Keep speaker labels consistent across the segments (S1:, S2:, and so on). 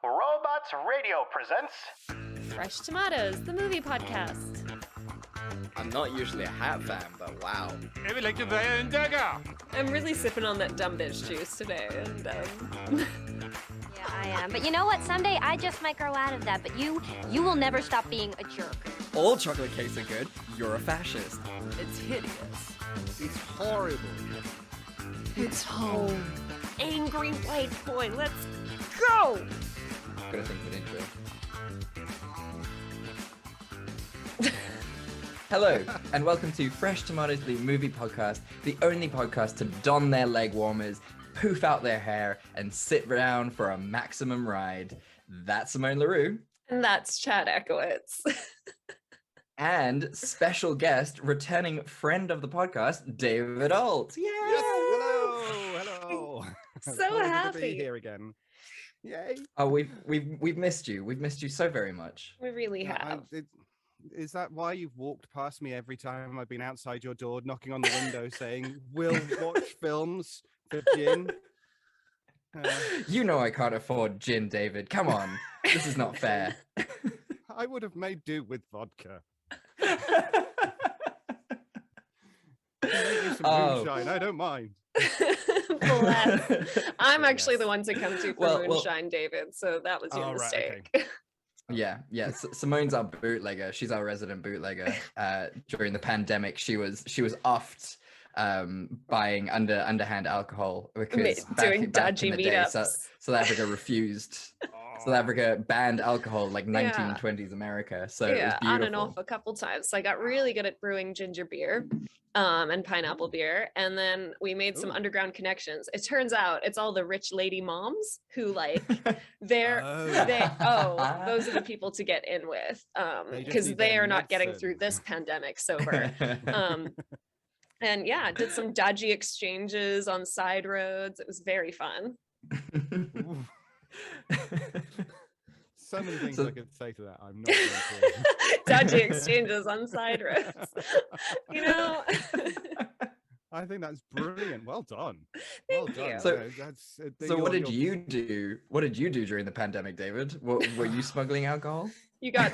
S1: Robots Radio presents
S2: Fresh Tomatoes, the movie podcast.
S3: I'm not usually a hat fan, but wow.
S4: Jeg vil ikke være en dagger.
S2: I'm really sipping on that dumb bitch juice today, and
S5: Yeah, I am. But you know what? Someday I just might grow out of that. But you will never stop being a jerk.
S3: All chocolate cakes are good. You're a fascist.
S2: it's hideous.
S4: It's horrible.
S2: It's home. Angry white boy, let's go!
S3: Gotta think of an intro. Hello, and welcome to Fresh Tomatoes, the movie podcast, the only podcast to don their leg warmers, poof out their hair, and sit down for a maximum ride. That's Simone LaRue.
S2: And that's Chad Ekowitz.
S3: And special guest, returning friend of the podcast, David Ault. Yay!
S4: Yes, hello.
S2: So
S4: Pleasure
S2: happy.
S4: to be here again. Yay!
S3: Oh, we've missed you. We've missed you so very much.
S2: We really have.
S4: Is that why you've walked past me every time I've been outside your door, knocking on the window, saying, "We'll watch films for gin"?
S3: You know I can't afford gin, David. Come on, this is not fair.
S4: I would have made do with vodka. Maybe some moonshine. I don't mind.
S2: Bless. I'm actually
S4: Yes.
S2: the one to come to for
S3: Well-
S2: moonshine, David, so that was your
S4: Oh, right,
S2: mistake.
S4: okay.
S3: Yeah. Simone's our bootlegger. She's our resident bootlegger. During the pandemic, she was offed buying underhand alcohol because
S2: Doing dodgy
S3: in the day,
S2: meetups.
S3: South Africa refused. South Africa banned alcohol like
S2: Yeah.
S3: 1920s America. So it was
S2: Yeah,
S3: beautiful.
S2: on and off a couple times. So I got really good at brewing ginger beer and pineapple beer. And then we made some
S4: Ooh.
S2: underground connections. It turns out it's all the rich lady moms who like those are the people to get in with
S4: They just
S2: because
S4: need
S2: they
S4: their
S2: are not getting
S4: medicine.
S2: through this pandemic sober. And yeah, did some dodgy exchanges on side roads. It was very fun.
S4: Ooh. So many things
S3: So-
S4: I could say to that. I'm not going to.
S2: Dodgy exchanges on side roads. You know?
S4: I think that's brilliant. Well done.
S2: Thank
S4: well done.
S2: you.
S3: So-
S4: That's,
S3: So what did you do? What did you do during the pandemic, David? Were you smuggling alcohol?
S2: You got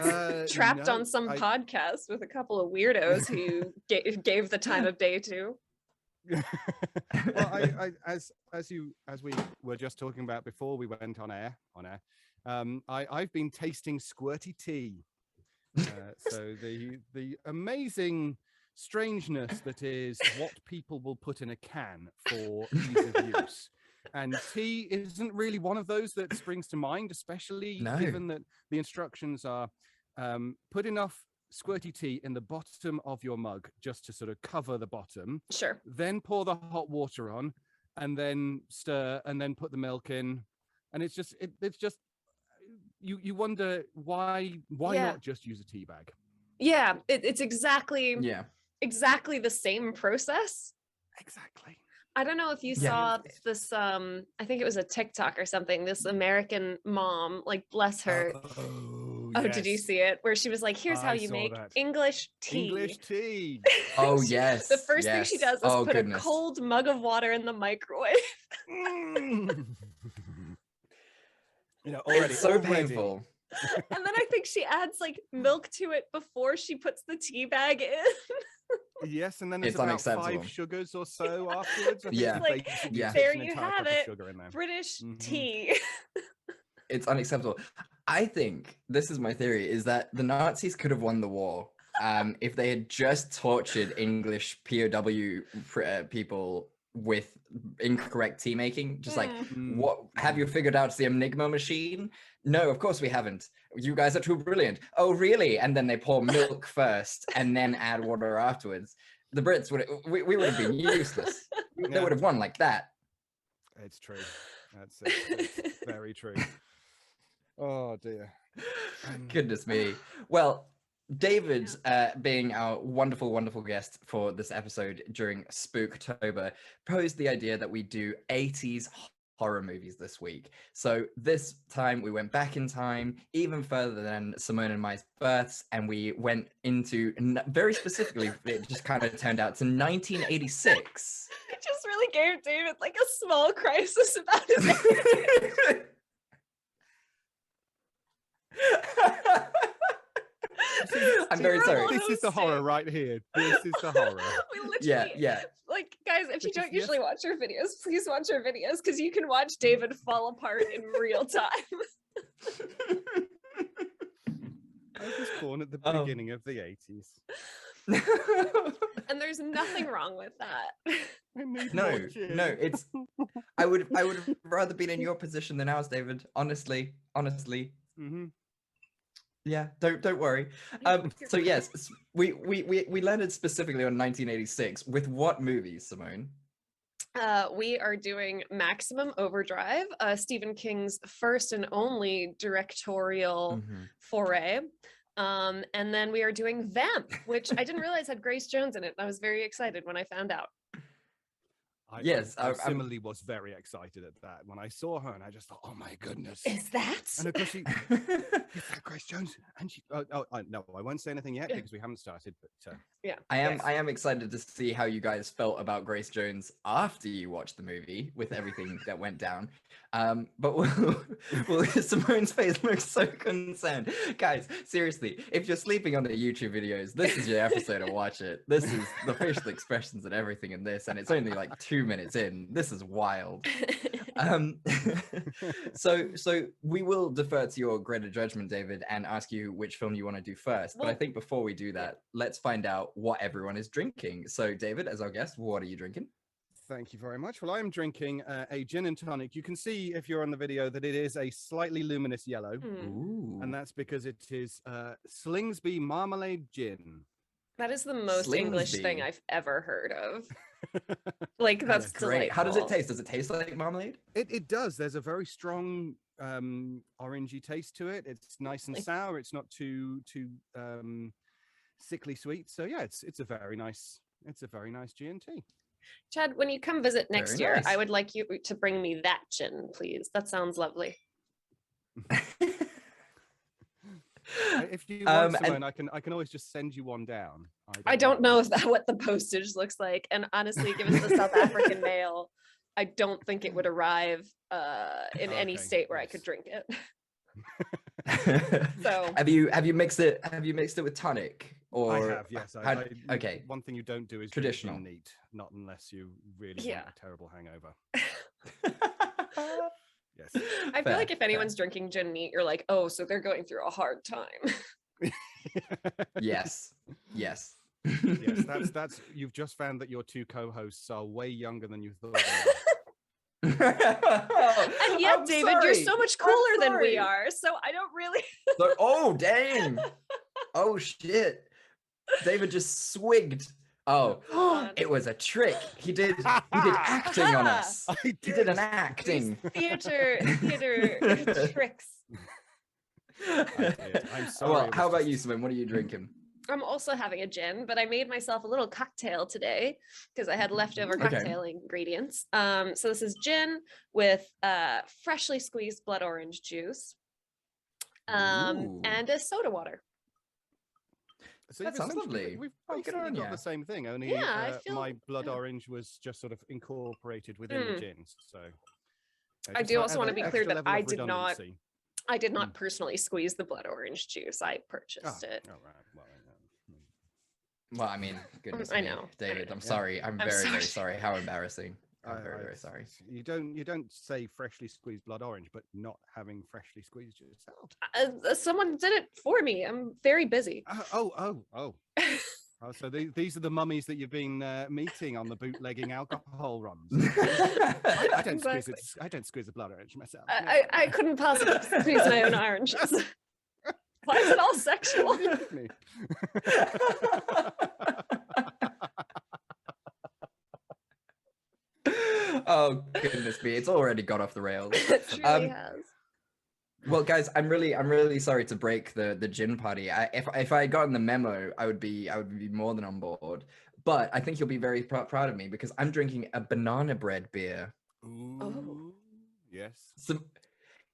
S2: trapped
S4: no,
S2: on some
S4: I-
S2: podcast with a couple of weirdos who gave the time of day to.
S4: Well, as we were just talking about before we went on air, I've been tasting squirty tea. So the amazing strangeness that is what people will put in a can for ease of use. And tea isn't really one of those that springs to mind, especially
S3: No.
S4: given that the instructions are put enough squirty tea in the bottom of your mug just to sort of cover the bottom,
S2: Sure.
S4: then pour the hot water on, and then stir, and then put the milk in, and it's just you wonder why
S2: Yeah.
S4: not just use a tea bag.
S2: Yeah, it's exactly
S3: Yeah.
S2: the same process.
S4: Exactly.
S2: I don't know if you
S3: Yeah.
S2: saw this. I think it was a TikTok or something. This American mom, like bless her. Oh, did you see it? Where she was like, "Here's how
S4: I
S2: you
S4: saw
S2: make
S4: that.
S2: English tea."
S4: English tea.
S3: Oh
S2: She-
S3: yes.
S2: The first thing she
S3: yes.
S2: does is
S3: Oh,
S2: put
S3: goodness.
S2: a cold mug of water in the microwave.
S4: Mm. You know, already
S3: It's so
S4: already-
S3: painful.
S2: And then I think she adds like milk to it before she puts the tea bag in.
S4: Yes, and then there's
S3: It's
S4: about
S3: unacceptable.
S4: 5 sugars or so afterwards. I think
S3: Yeah.
S4: they
S2: Like,
S4: basically
S3: yeah.
S4: tips
S2: there
S4: an
S2: you
S4: entire
S2: have
S4: cup of
S2: it.
S4: sugar in there.
S2: British
S4: Mhm.
S2: tea.
S3: It's unacceptable. I think this is my theory: is that the Nazis could have won the war if they had just tortured English POW people with incorrect tea making. Just like,
S4: Mm.
S3: what have you figured out the Enigma machine? No, of course we haven't. You guys are too brilliant. Oh, really? And then they pour milk first and then add water afterwards. The Brits we would have been useless. They
S4: Yeah.
S3: would have won like that.
S4: It's true. That's it's very true. Oh dear.
S3: Goodness me. Well, David, being our wonderful, wonderful guest for this episode during Spooktober, proposed the idea that we do 80s horror movies this week. So this time we went back in time, even further than Simone and my births, and we went into, very specifically, it just kind of turned out to 1986.
S2: It just really gave David like a small crisis about his age.
S3: I'm very sorry.
S4: This is the horror right here. This is the horror.
S2: We literally,
S3: Yeah.
S2: like, guys, if you
S4: Because,
S2: don't usually watch our videos, please watch our videos because you can watch David fall apart in real time.
S4: I was born at the
S3: Oh.
S4: beginning of the 80s.
S2: And there's nothing wrong with that.
S4: I need
S3: No,
S4: more gin.
S3: no, it's I would have rather been in your position than ours, David. Honestly.
S4: Mhm.
S3: Yeah, don't worry. So yes, we landed specifically on 1986. With what movies, Simone?
S2: We are doing Maximum Overdrive, Stephen King's first and only directorial foray. And then we are doing Vamp, which I didn't realize had Grace Jones in it. I was very excited when I found out.
S4: I
S3: I'm-
S4: similarly was very excited at that when I saw her, and I just thought, "Oh my goodness!"
S2: Is that?
S4: And of course, is that Grace Jones? And she, no, I won't say anything yet because we haven't started. But
S3: I am excited to see how you guys felt about Grace Jones after you watched the movie with everything that went down. But Simone's face looks so concerned. Guys, seriously, if you're sleeping on the YouTube videos, this is your episode to watch it. This is the facial expressions and everything in this, and it's only like 2 minutes in. This is wild. So we will defer to your greater judgment, David, and ask you which film you want to do first. But I think before we do that, let's find out what everyone is drinking. So David, as our guest, what are you drinking?
S4: thank you very much. Well, I am drinking a gin and tonic. You can see if you're on the video that it is a slightly luminous yellow,
S3: Ooh.
S4: and that's because it is Slingsby Marmalade Gin.
S2: That is the most English thing
S3: Slingsby.
S2: I've ever heard of. Like, that's
S3: Great. How does it
S2: delightful.
S3: taste? Does it taste like marmalade?
S4: It does. There's a very strong orangey taste to it. It's nice and sour. It's not too sickly sweet. So yeah, it's a very nice G&T.
S2: Chad, when you come visit next
S3: Very
S2: year,
S3: nice.
S2: I would like you to bring me that gin, please. That sounds lovely.
S4: If you want,
S3: and-
S4: Simone, I can always just send you one down.
S2: I don't know if what the postage looks like, and honestly, given the South African mail, I don't think it would arrive in any
S4: Okay,
S2: state where I
S4: yes.
S2: could drink it. So
S3: have you mixed it? Have you mixed it with tonic? Or
S4: I have, yes.
S3: okay.
S4: One thing you don't do is
S3: Traditional.
S4: drink gin neat, not unless you really
S2: Yeah.
S4: want a terrible hangover. Yes.
S2: I feel like if anyone's drinking gin neat, you're like, oh, so they're going through a hard time.
S3: Yes.
S4: Yes, that's you've just found that your two co-hosts are way younger than you thought they
S2: And yet,
S3: I'm
S2: David, you're
S3: sorry.
S2: so much
S3: I'm
S2: cooler than we
S3: sorry.
S2: are. So I don't really.
S3: Oh dang! Oh shit! David just swigged. Oh,
S2: God.
S3: it was a trick. He did acting on us.
S4: are.
S3: He did an acting.
S2: theater tricks.
S4: I'm sorry.
S3: Well,
S4: it
S3: how
S4: was
S3: about
S4: just-
S3: you, Simon? What are you drinking?
S2: I'm also having a gin, but I made myself a little cocktail today because I had leftover
S3: Okay.
S2: cocktail ingredients. So this is gin with freshly squeezed blood orange juice
S3: Ooh.
S2: and a soda water.
S4: So
S3: That
S4: you've
S3: sounds
S4: essentially-
S3: lovely.
S4: We've
S3: Oh, good
S4: basically
S3: on
S4: got
S3: ya.
S4: the same thing. Only
S2: Yeah, I feel-
S4: my blood orange was just sort of incorporated within the
S2: Mm.
S4: gin. So
S2: I
S4: just
S2: do
S4: that
S2: also want to
S4: extra
S2: be clear that
S4: level
S2: I
S4: of
S2: did not
S4: redundancy.
S2: personally squeeze the blood orange juice. I purchased it.
S4: all right. Well,
S3: Well, I mean, goodness
S2: I
S3: me,
S2: know.
S3: David. I'm
S4: Yeah.
S3: sorry. I'm
S2: I'm
S3: very, very
S2: sorry.
S3: sorry. How embarrassing. I'm
S4: I-
S3: very,
S4: I-
S3: very sorry.
S4: You don't say freshly squeezed blood orange, but not having freshly squeezed yourself.
S2: Someone did it for me. I'm very busy.
S4: Oh. So these are the mummies that you've been meeting on the bootlegging alcohol runs. I don't
S2: Exactly.
S4: squeeze it. I don't squeeze the blood orange myself.
S2: I couldn't possibly squeeze my own oranges. Why is it all sexual?
S4: Me.
S3: Oh goodness me, it's already got off the rails.
S2: It truly has.
S3: Well, guys, I'm really sorry to break the gin party. If I had gotten the memo, I would be more than on board. But I think you'll be very proud of me because I'm drinking a banana bread beer.
S4: Ooh, yes.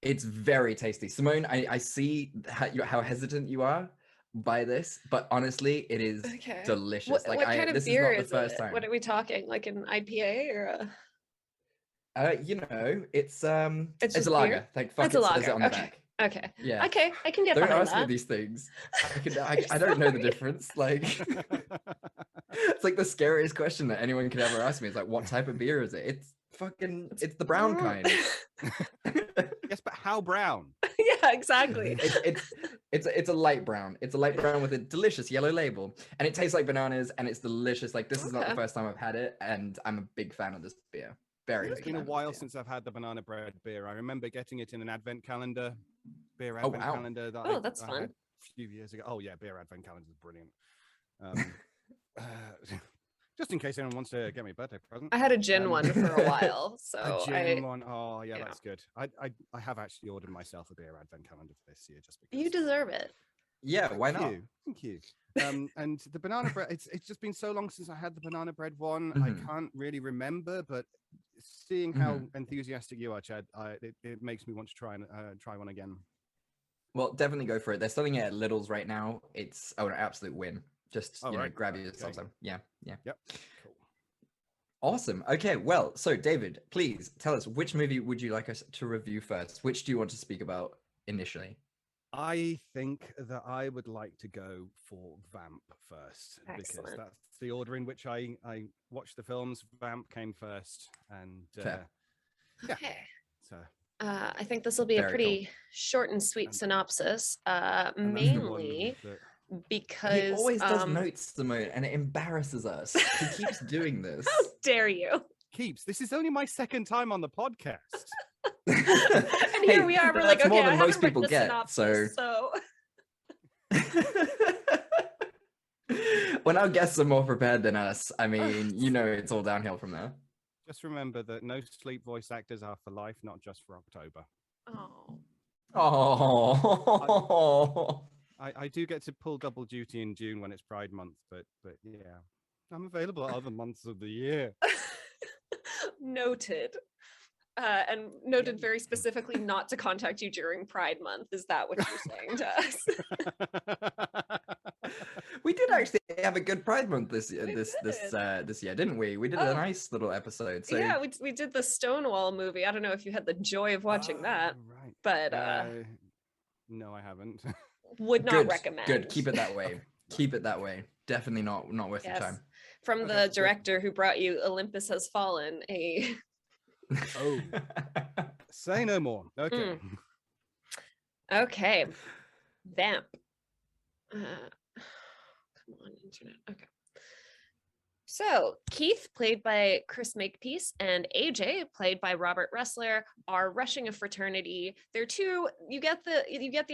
S3: It's very tasty. Simone, I see how hesitant you are by this, but honestly, it is
S2: Okay.
S3: delicious.
S2: What kind of
S3: this
S2: beer
S3: is
S2: is
S3: not the first
S2: it?
S3: time.
S2: What are we talking? Like an IPA or a?
S3: You know, it's
S2: It's
S3: a
S2: just
S3: lager.
S2: beer?
S3: Thank fuck
S2: It's a
S3: it says it
S2: lager,
S3: on the
S2: okay.
S3: back.
S2: Okay.
S3: Yeah.
S2: Okay, I can get
S3: Don't
S2: behind
S3: ask me
S2: that.
S3: these things. I don't know the difference. Like, it's like the scariest question that anyone could ever ask me. It's like, what type of beer is it? It's the brown kind.
S4: Yes, but how brown?
S2: Yeah, exactly.
S3: It's a light brown. It's a light brown with a delicious yellow label, and it tastes like bananas, and it's delicious. Like, this is not the
S2: Okay.
S3: first time I've had it, and I'm a big fan of this beer. Very.
S4: It's
S3: big
S4: been a
S3: fan of this
S4: while
S3: beer.
S4: since I've had the banana bread beer. I remember getting it in an advent calendar, beer
S3: Oh,
S4: advent
S3: wow.
S4: calendar that
S2: Oh, that's
S4: I
S2: fun.
S4: had a few years ago. Oh yeah, beer advent calendar is brilliant. Just in case anyone wants to get me a birthday present.
S2: I had a gin one for a while,
S4: A
S2: so
S4: gin one. Oh yeah,
S2: yeah.
S4: that's good. I have actually ordered myself a beer advent calendar for this year just because.
S2: You deserve it.
S3: Yeah, why not?
S4: Thank you. And the banana bread, it's just been so long since I had the banana bread one.
S3: Mhm.
S4: I can't really remember, but seeing how enthusiastic you are, Chad, it makes me want to try one again.
S3: Well, definitely go for it. They're selling it at Lidl's right now. It's an absolute win. Just
S4: right.
S3: grab
S4: Okay.
S3: yourself some. Yeah.
S4: Yep. Cool.
S3: Awesome. Okay, well, so David, please tell us, which movie would you like us to review first? Which do you want to speak about initially?
S4: I think that I would like to go for Vamp first.
S2: Excellent.
S4: Because that's the order in which I watched the films. Vamp came first, and
S3: Fair.
S4: yeah.
S2: Okay.
S4: So
S2: I think this will be a
S3: Very
S2: pretty short and sweet
S4: And-
S2: synopsis.
S4: and that's the one
S2: Mainly
S4: that-
S2: because
S3: He always does notes, Simone, and it embarrasses us. He keeps doing this.
S2: How dare you?
S4: Keeps. This is only my second time on the podcast.
S2: And here we are. We're like,
S3: that's
S2: okay,
S3: more
S2: I
S3: than
S2: haven't
S3: most people
S2: written a
S3: get.
S2: synopsis, so
S3: When our guests are more prepared than us, I mean, it's all downhill from there.
S4: Just remember that no sleep voice actors are for life, not just for October.
S3: Oh.
S4: I do get to pull double duty in June when it's Pride Month, but yeah, I'm available at other months of the year.
S2: noted. And noted very specifically not to contact you during Pride Month. Is that what you're saying to us?
S3: We did actually have a good Pride Month this year,
S2: We
S3: this
S2: did.
S3: year, didn't we? We did a nice little episode. So
S2: Yeah, we did the Stonewall movie. I don't know if you had the joy of watching that,
S4: Right.
S2: but
S4: No, I haven't.
S2: would not
S3: good,
S2: recommend.
S3: Good. Keep it that way. Keep it that way. Definitely not worth your
S2: Yes.
S3: time.
S2: From the director who brought you Olympus Has Fallen,
S4: Oh. Say no more. Okay.
S2: Okay. Vamp. Come on, internet. Okay. So Keith, played by Chris Makepeace, and AJ, played by Robert Ressler, are rushing a fraternity. They're two. You get the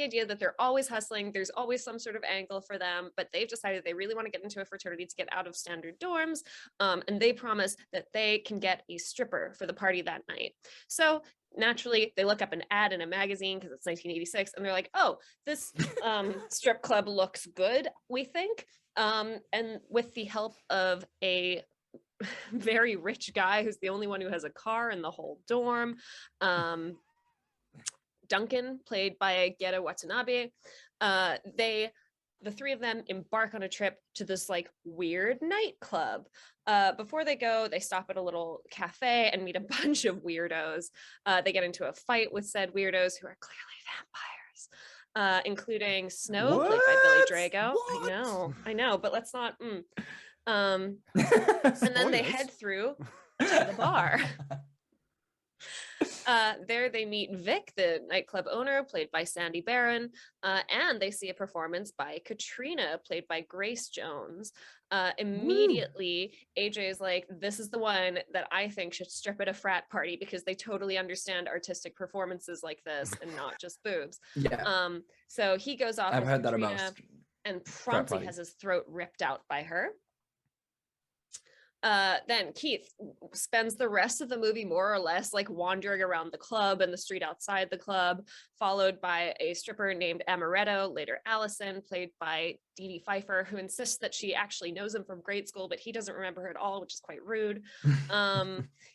S2: idea that they're always hustling. There's always some sort of angle for them, but they've decided they really want to get into a fraternity to get out of standard dorms, and they promise that they can get a stripper for the party that night. So naturally, they look up an ad in a magazine because it's 1986, and they're like, "Oh, this strip club looks good, we think." And with the help of a very rich guy who's the only one who has a car in the whole dorm, Duncan, played by Geta Watanabe, the three of them embark on a trip to this like weird nightclub. Before they go, they stop at a little cafe and meet a bunch of weirdos. They get into a fight with said weirdos who are clearly vampires, including Snow, played by Billy Drago.
S3: What?
S2: I know, but let's not. And then they head through to the bar. There they meet Vic, the nightclub owner, played by Sandy Barron, and they see a performance by Katrina, played by Grace Jones. Immediately, AJ is like, this is the one that I think should strip at a frat party because they totally understand artistic performances like this and not just boobs.
S3: Yeah.
S2: So he goes off
S3: I've
S2: with
S3: heard that
S2: Katrina
S3: about
S2: and promptly
S3: parties.
S2: has his throat ripped out by her. Then Keith spends the rest of the movie more or less like wandering around the club and the street outside the club, followed by a stripper named Amaretto, later Allison, played by Dee Dee Pfeiffer, who insists that she actually knows him from grade school, but he doesn't remember her at all, which is quite rude.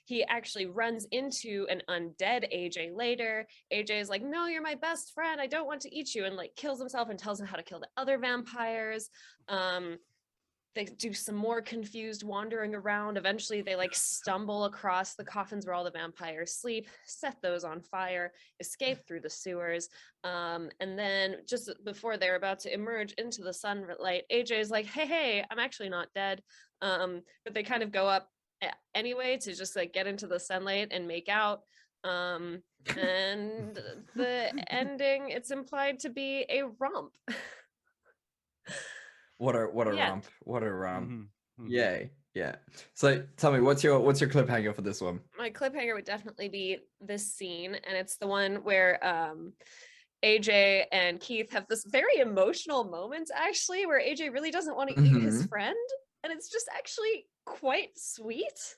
S2: He actually runs into an undead AJ later. AJ is like, no, you're my best friend. I don't want to eat you, and like kills himself and tells him how to kill the other vampires. they do some more confused wandering around. Eventually they like stumble across the coffins where all the vampires sleep, set those on fire, escape through the sewers. And then just before they're about to emerge into the sunlight, AJ is like, hey, I'm actually not dead. But they kind of go up anyway to just like get into the sunlight and make out. And the ending, it's implied to be a romp.
S3: What a
S2: Yeah.
S3: romp. What a romp.
S4: Mhm.
S3: Yay. Yeah. So tell me, what's your cliffhanger for this one?
S2: My cliffhanger would definitely be this scene, and it's the one where AJ and Keith have this very emotional moment, actually, where AJ really doesn't want to eat his friend, and it's just actually quite sweet.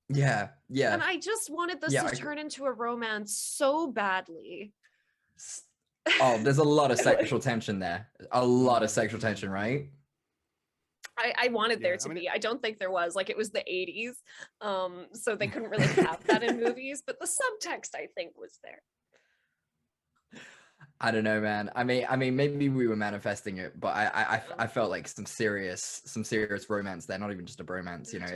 S3: Yeah.
S2: And I just wanted this to turn into a romance so badly.
S3: Oh, there's a lot of sexual tension there. A lot of sexual tension, right?
S2: I wanted there to be. I don't think there was. Like, it was the 80s, so they couldn't really have that in movies, but the subtext, I think, was there.
S3: I don't know, man. I mean, maybe we were manifesting it, but I felt like some serious romance there. Not even just a bromance, you know.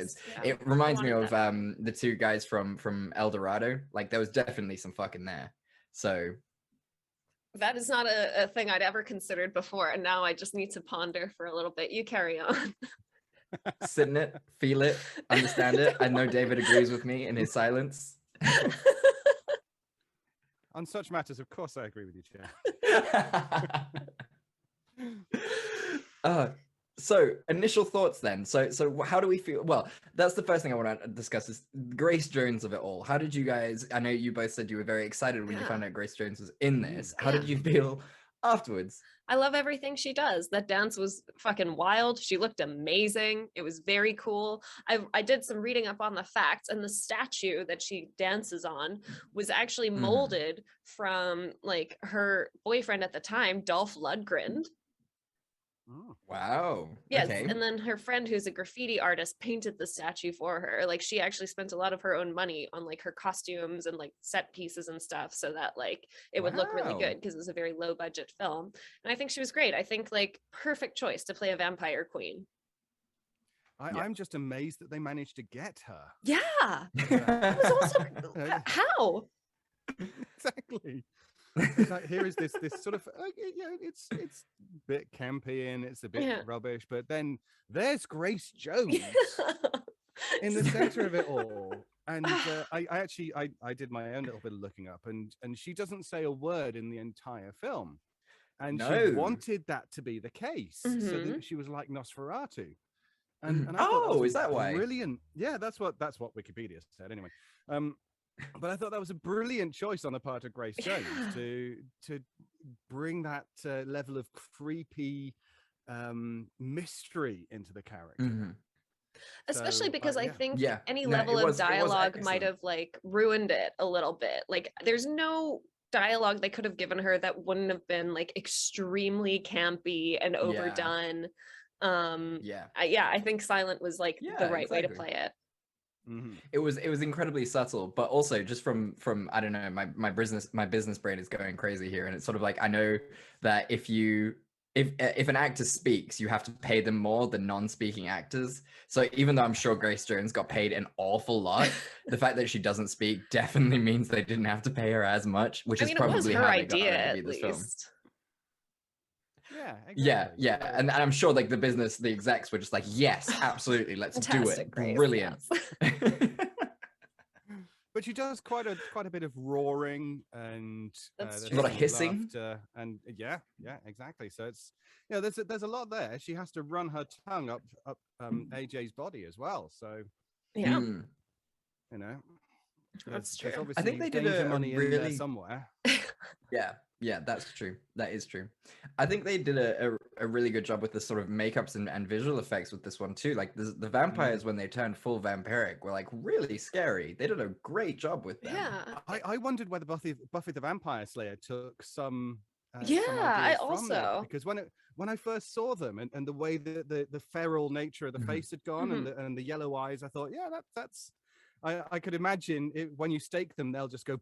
S3: It reminds me of the two guys from El Dorado. Like, there was definitely some fucking there. So
S2: that is not a thing I'd ever considered before, and now I just need to ponder for a little bit. You carry on.
S3: Sit in it, feel it, understand it. I know David agrees with me in his silence.
S4: On such matters, of course, I agree with you, Chad.
S3: So initial thoughts then. So how do we feel? Well, that's the first thing I want to discuss is Grace Jones of it all. How did you guys? I know you both said you were very excited when you found out Grace Jones was in this. How did you feel afterwards?
S2: I love everything she does. That dance was fucking wild. She looked amazing. It was very cool. I did some reading up on the facts, and the statue that she dances on was actually molded from like her boyfriend at the time, Dolph Lundgren.
S4: Oh.
S3: Wow.
S2: Yes,
S3: okay.
S2: And then her friend, who's a graffiti artist, painted the statue for her. Like, she actually spent a lot of her own money on like her costumes and like set pieces and stuff, so that like it would look really good, because it was a very low budget film. And I think she was great. I think like perfect choice to play a vampire queen.
S4: I'm just amazed that they managed to get her.
S2: Yeah. That was also how?
S4: Exactly. It's like, here is this sort of it's a bit campy and it's a bit rubbish, but then there's Grace Jones in the center of it all. And I did my own little bit of looking up, and she doesn't say a word in the entire film, and she wanted that to be the case, so that she was like Nosferatu. And I thought that was
S3: is that why?
S4: Brilliant. Yeah, that's what Wikipedia said anyway. But I thought that was a brilliant choice on the part of Grace Jones to bring that level of creepy mystery into the character.
S2: Especially because I think any level of dialogue might have like ruined it a little bit. Like, there's no dialogue they could have given her that wouldn't have been like extremely campy and overdone. I think silent was like the right way to play it.
S3: It was incredibly subtle, but also just from I don't know, my business brain is going crazy here, and it's sort of like, I know that if an actor speaks, you have to pay them more than non-speaking actors. So even though I'm sure Grace Jones got paid an awful lot, the fact that she doesn't speak definitely means they didn't have to pay her as much, which is probably how they got her to be this film.
S4: Yeah, exactly.
S3: Yeah, and I'm sure like the execs were just like, yes, absolutely, let's do it.
S2: Grace,
S3: brilliant.
S2: Yes.
S4: But she does quite a bit of roaring and
S3: a lot of hissing,
S4: and yeah, exactly. So it's there's a lot there. She has to run her tongue up AJ's body as well. So
S2: that's true.
S4: I think they did money in there somewhere.
S3: Yeah, that's true. That is true. I think they did a really good job with the sort of makeups and visual effects with this one too. Like the vampires, when they turned full vampiric, were like really scary. They did a great job with them.
S2: Yeah.
S4: I wondered whether Buffy the Vampire Slayer took some
S2: I also,
S4: because when I first saw them and the way the feral nature of the face had gone and the yellow eyes, I thought, that's I could imagine when you stake them, they'll just go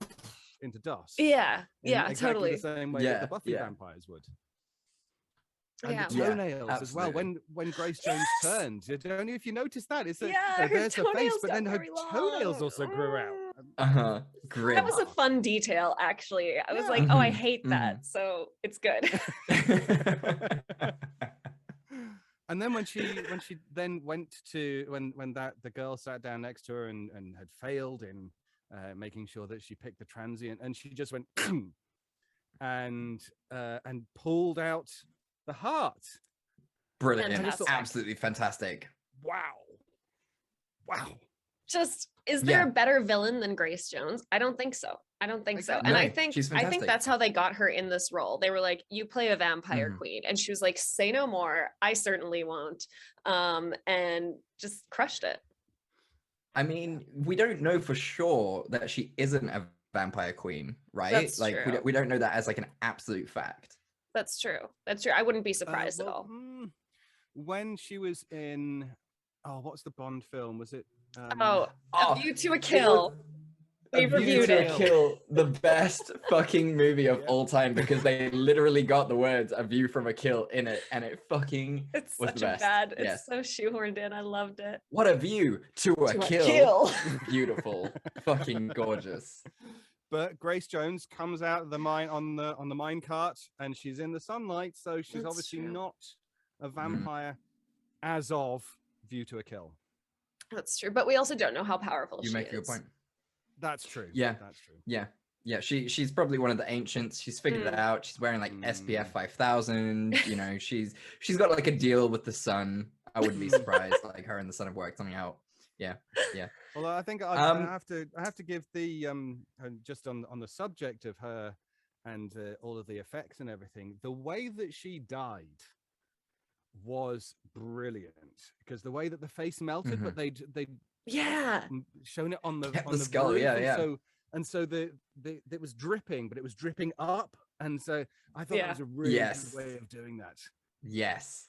S4: into dust.
S2: Yeah,
S4: exactly
S2: totally.
S4: The same way that the Buffy vampires would. And
S2: Yeah.
S4: the toenails as well.
S3: absolutely.
S4: When Grace Jones turned, I don't know if you noticed that. It's
S2: Yeah, her
S4: there's her face,
S2: toenails
S4: but
S2: got
S4: then her
S2: very long.
S4: toenails also grew out.
S3: Uh-huh.
S2: That
S3: Grim.
S2: was a fun detail, actually. I was
S4: Yeah.
S2: like, oh, I
S3: Mhm,
S2: hate that, so it's good.
S4: And then when she then went to when the girl sat down next to her and had failed in making sure that she picked the transient, and she just went and pulled out the heart.
S3: Brilliant.
S2: Fantastic.
S3: Absolutely fantastic.
S4: Wow.
S2: Just, is there
S3: Yeah.
S2: a better villain than Grace Jones? I don't think so. I don't think so.
S4: Exactly.
S2: And
S3: No,
S2: I think
S3: she's
S2: I think
S3: fantastic.
S2: that's how they got her in this role. They were like, you play a vampire
S3: Mhm.
S2: queen. And she was like, say no more. I certainly won't. And just crushed it.
S3: I mean, we don't know for sure that she isn't a vampire queen, right?
S2: That's
S3: like
S2: true.
S3: we don't know that as like an absolute fact.
S2: That's true. That's true. I wouldn't be surprised at all.
S4: When she was in, what's the Bond film? Was it?
S2: Oh,
S3: Oh,
S2: A View to a
S3: it
S2: Kill.
S3: was
S2: We
S3: A View
S2: reviewed
S3: to
S2: it.
S3: a Kill, the best fucking movie of
S4: Yeah.
S3: all time, because they literally got the words "A View from a Kill" in it, and it fucking
S2: It's
S3: was
S2: such
S3: the
S2: a
S3: best.
S2: bad,
S3: Yes.
S2: it's so shoehorned in. I loved it.
S3: What a view to a
S2: To a
S3: kill.
S2: kill.
S3: Beautiful. Fucking gorgeous.
S4: But Grace Jones comes out of the mine on the mine cart, and she's in the sunlight, so she's
S2: That's
S4: obviously
S2: true.
S4: not a vampire as of View to a Kill.
S2: That's true. But we also don't know how powerful
S3: You
S2: she
S3: make a good
S2: is.
S3: point.
S4: That's true.
S3: Yeah.
S4: That's true.
S3: Yeah. Yeah, she's probably one of the ancients. She's figured it
S2: Mm.
S3: out. She's wearing like SPF
S4: Mm.
S3: 5000. You know, she's got like a deal with the sun. I wouldn't be surprised. Like her and the sun have worked something out. Yeah, yeah.
S4: Although I think I have to give the just on the subject of her and all of the effects and everything, the way that she died was brilliant, because the way that the face melted, but they'd
S2: Yeah.
S4: shown it on the
S3: Kept
S4: on
S3: the
S4: the
S3: skull,
S4: roof,
S3: yeah,
S4: and
S3: yeah.
S4: so it was dripping, but it was dripping up, and so I thought that was a really
S3: Yes.
S4: good way of doing that.
S3: Yes.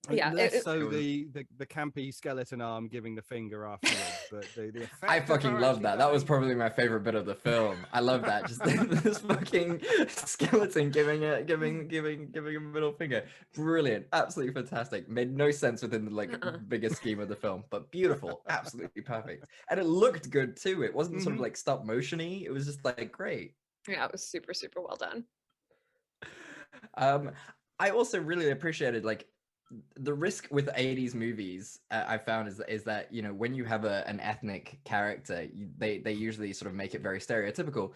S2: Yeah,
S4: Less so
S3: it was-
S4: the campy skeleton arm giving the finger afterwards, but the effect.
S3: I
S4: of
S3: fucking
S4: her
S3: love
S4: actually
S3: that. That was
S4: dying-
S3: probably my favorite bit of the film. I love that. Just this fucking skeleton giving a middle finger. Brilliant. Absolutely fantastic. Made no sense within the like bigger scheme of the film, but beautiful. Absolutely perfect. And it looked good too. It wasn't sort of like stop motion-y. It was just like great.
S2: Yeah, it was super, super well done.
S3: I also really appreciated like the risk with 80s movies. I found is that, you know, when you have an ethnic character, they usually sort of make it very stereotypical,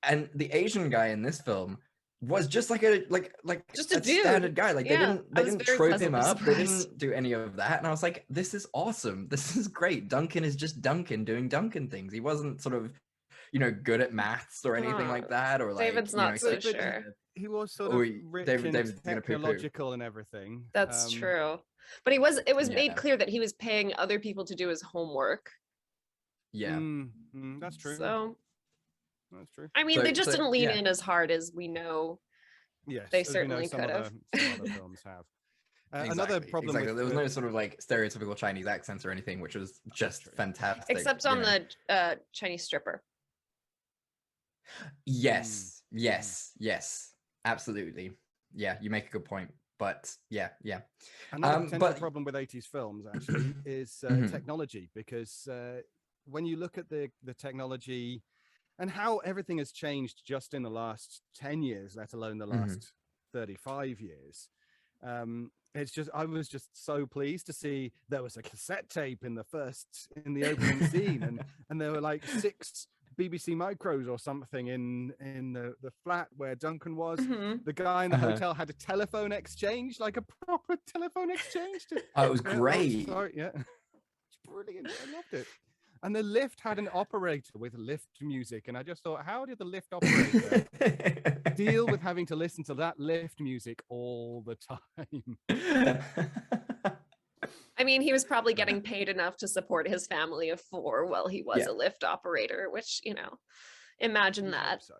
S3: and the Asian guy in this film was just like a
S2: Just a dude.
S3: standard guy. Like
S2: Yeah,
S3: they
S2: I was
S3: didn't
S2: very
S3: trope him
S2: pleasantly
S3: up. They
S2: surprised.
S3: didn't do any of that, and I was like, this is awesome. This is great. Duncan is just Duncan doing Duncan things. He wasn't sort of, you know, good at maths or anything like that, or like
S2: David's
S3: you know,
S2: not so
S3: such-
S2: sure.
S4: He was sort
S3: Oh,
S4: of rich
S3: David's
S4: and
S3: gonna poo-poo.
S4: technological and everything.
S2: That's true. But it was made
S3: Yeah.
S2: clear that he was paying other people to do his homework.
S3: Yeah.
S4: That's true.
S2: So
S4: That's true.
S2: I mean,
S3: So-
S2: they just
S3: so,
S2: didn't lean
S3: yeah.
S2: in as hard as we know.
S4: Yes,
S2: They
S4: as we know,
S2: certainly
S4: some
S2: could've.
S4: some other films have. Another
S3: Exactly,
S4: problem
S3: exactly.
S4: with
S3: There was no sort of like stereotypical Chinese accents or anything, which was just
S4: true.
S3: fantastic.
S2: Except
S3: you
S2: on
S3: know.
S2: the Chinese stripper.
S3: Yes, yes, absolutely. Yeah, you make a good point. But yeah.
S4: Another potential
S3: but-
S4: problem with 80s films actually is
S3: Mhm.
S4: technology, because when you look at the technology and how everything has changed just in the last 10 years, let alone the last 35 years, it's just, I was just so pleased to see there was a cassette tape in the opening scene, and there were like 6 BBC micros or something in the flat where Duncan was.
S2: Mhm.
S4: The guy in the
S3: Uh-huh.
S4: hotel had a telephone exchange, like a proper telephone exchange.
S3: Oh, it was
S4: Yeah,
S3: great.
S4: sorry, yeah. It's brilliant. I loved it. And the lift had an operator with lift music, and I just thought, how did the lift operator deal with having to listen to that lift music all the time?
S2: I mean, he was probably getting paid enough to support his family of 4 while he was
S3: Yeah.
S2: a Lyft operator, which, you know, imagine that.
S4: So,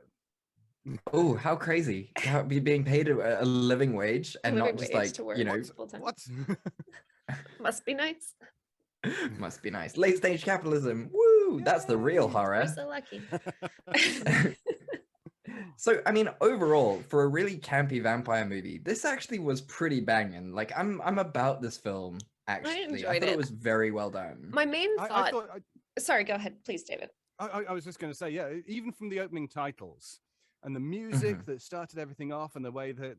S3: Oh, how crazy! How be being paid a living wage and
S2: Living
S3: not just
S2: wage
S3: like,
S2: to work
S3: you know,
S2: multiple times.
S4: what?
S2: Must be nice.
S3: must be nice. Late stage capitalism. Woo! That's the real
S2: We're
S3: horror.
S2: so lucky.
S3: So, I mean, overall, for a really campy vampire movie, this actually was pretty banging. Like, I'm about this film, actually. I
S2: enjoyed
S3: thought it
S2: it.
S3: was very well done.
S2: My main
S4: I
S2: thought.
S4: thought
S2: Sorry, go ahead, please, David.
S4: I was just going to say, yeah, even from the opening titles and the music that started everything off, and the way that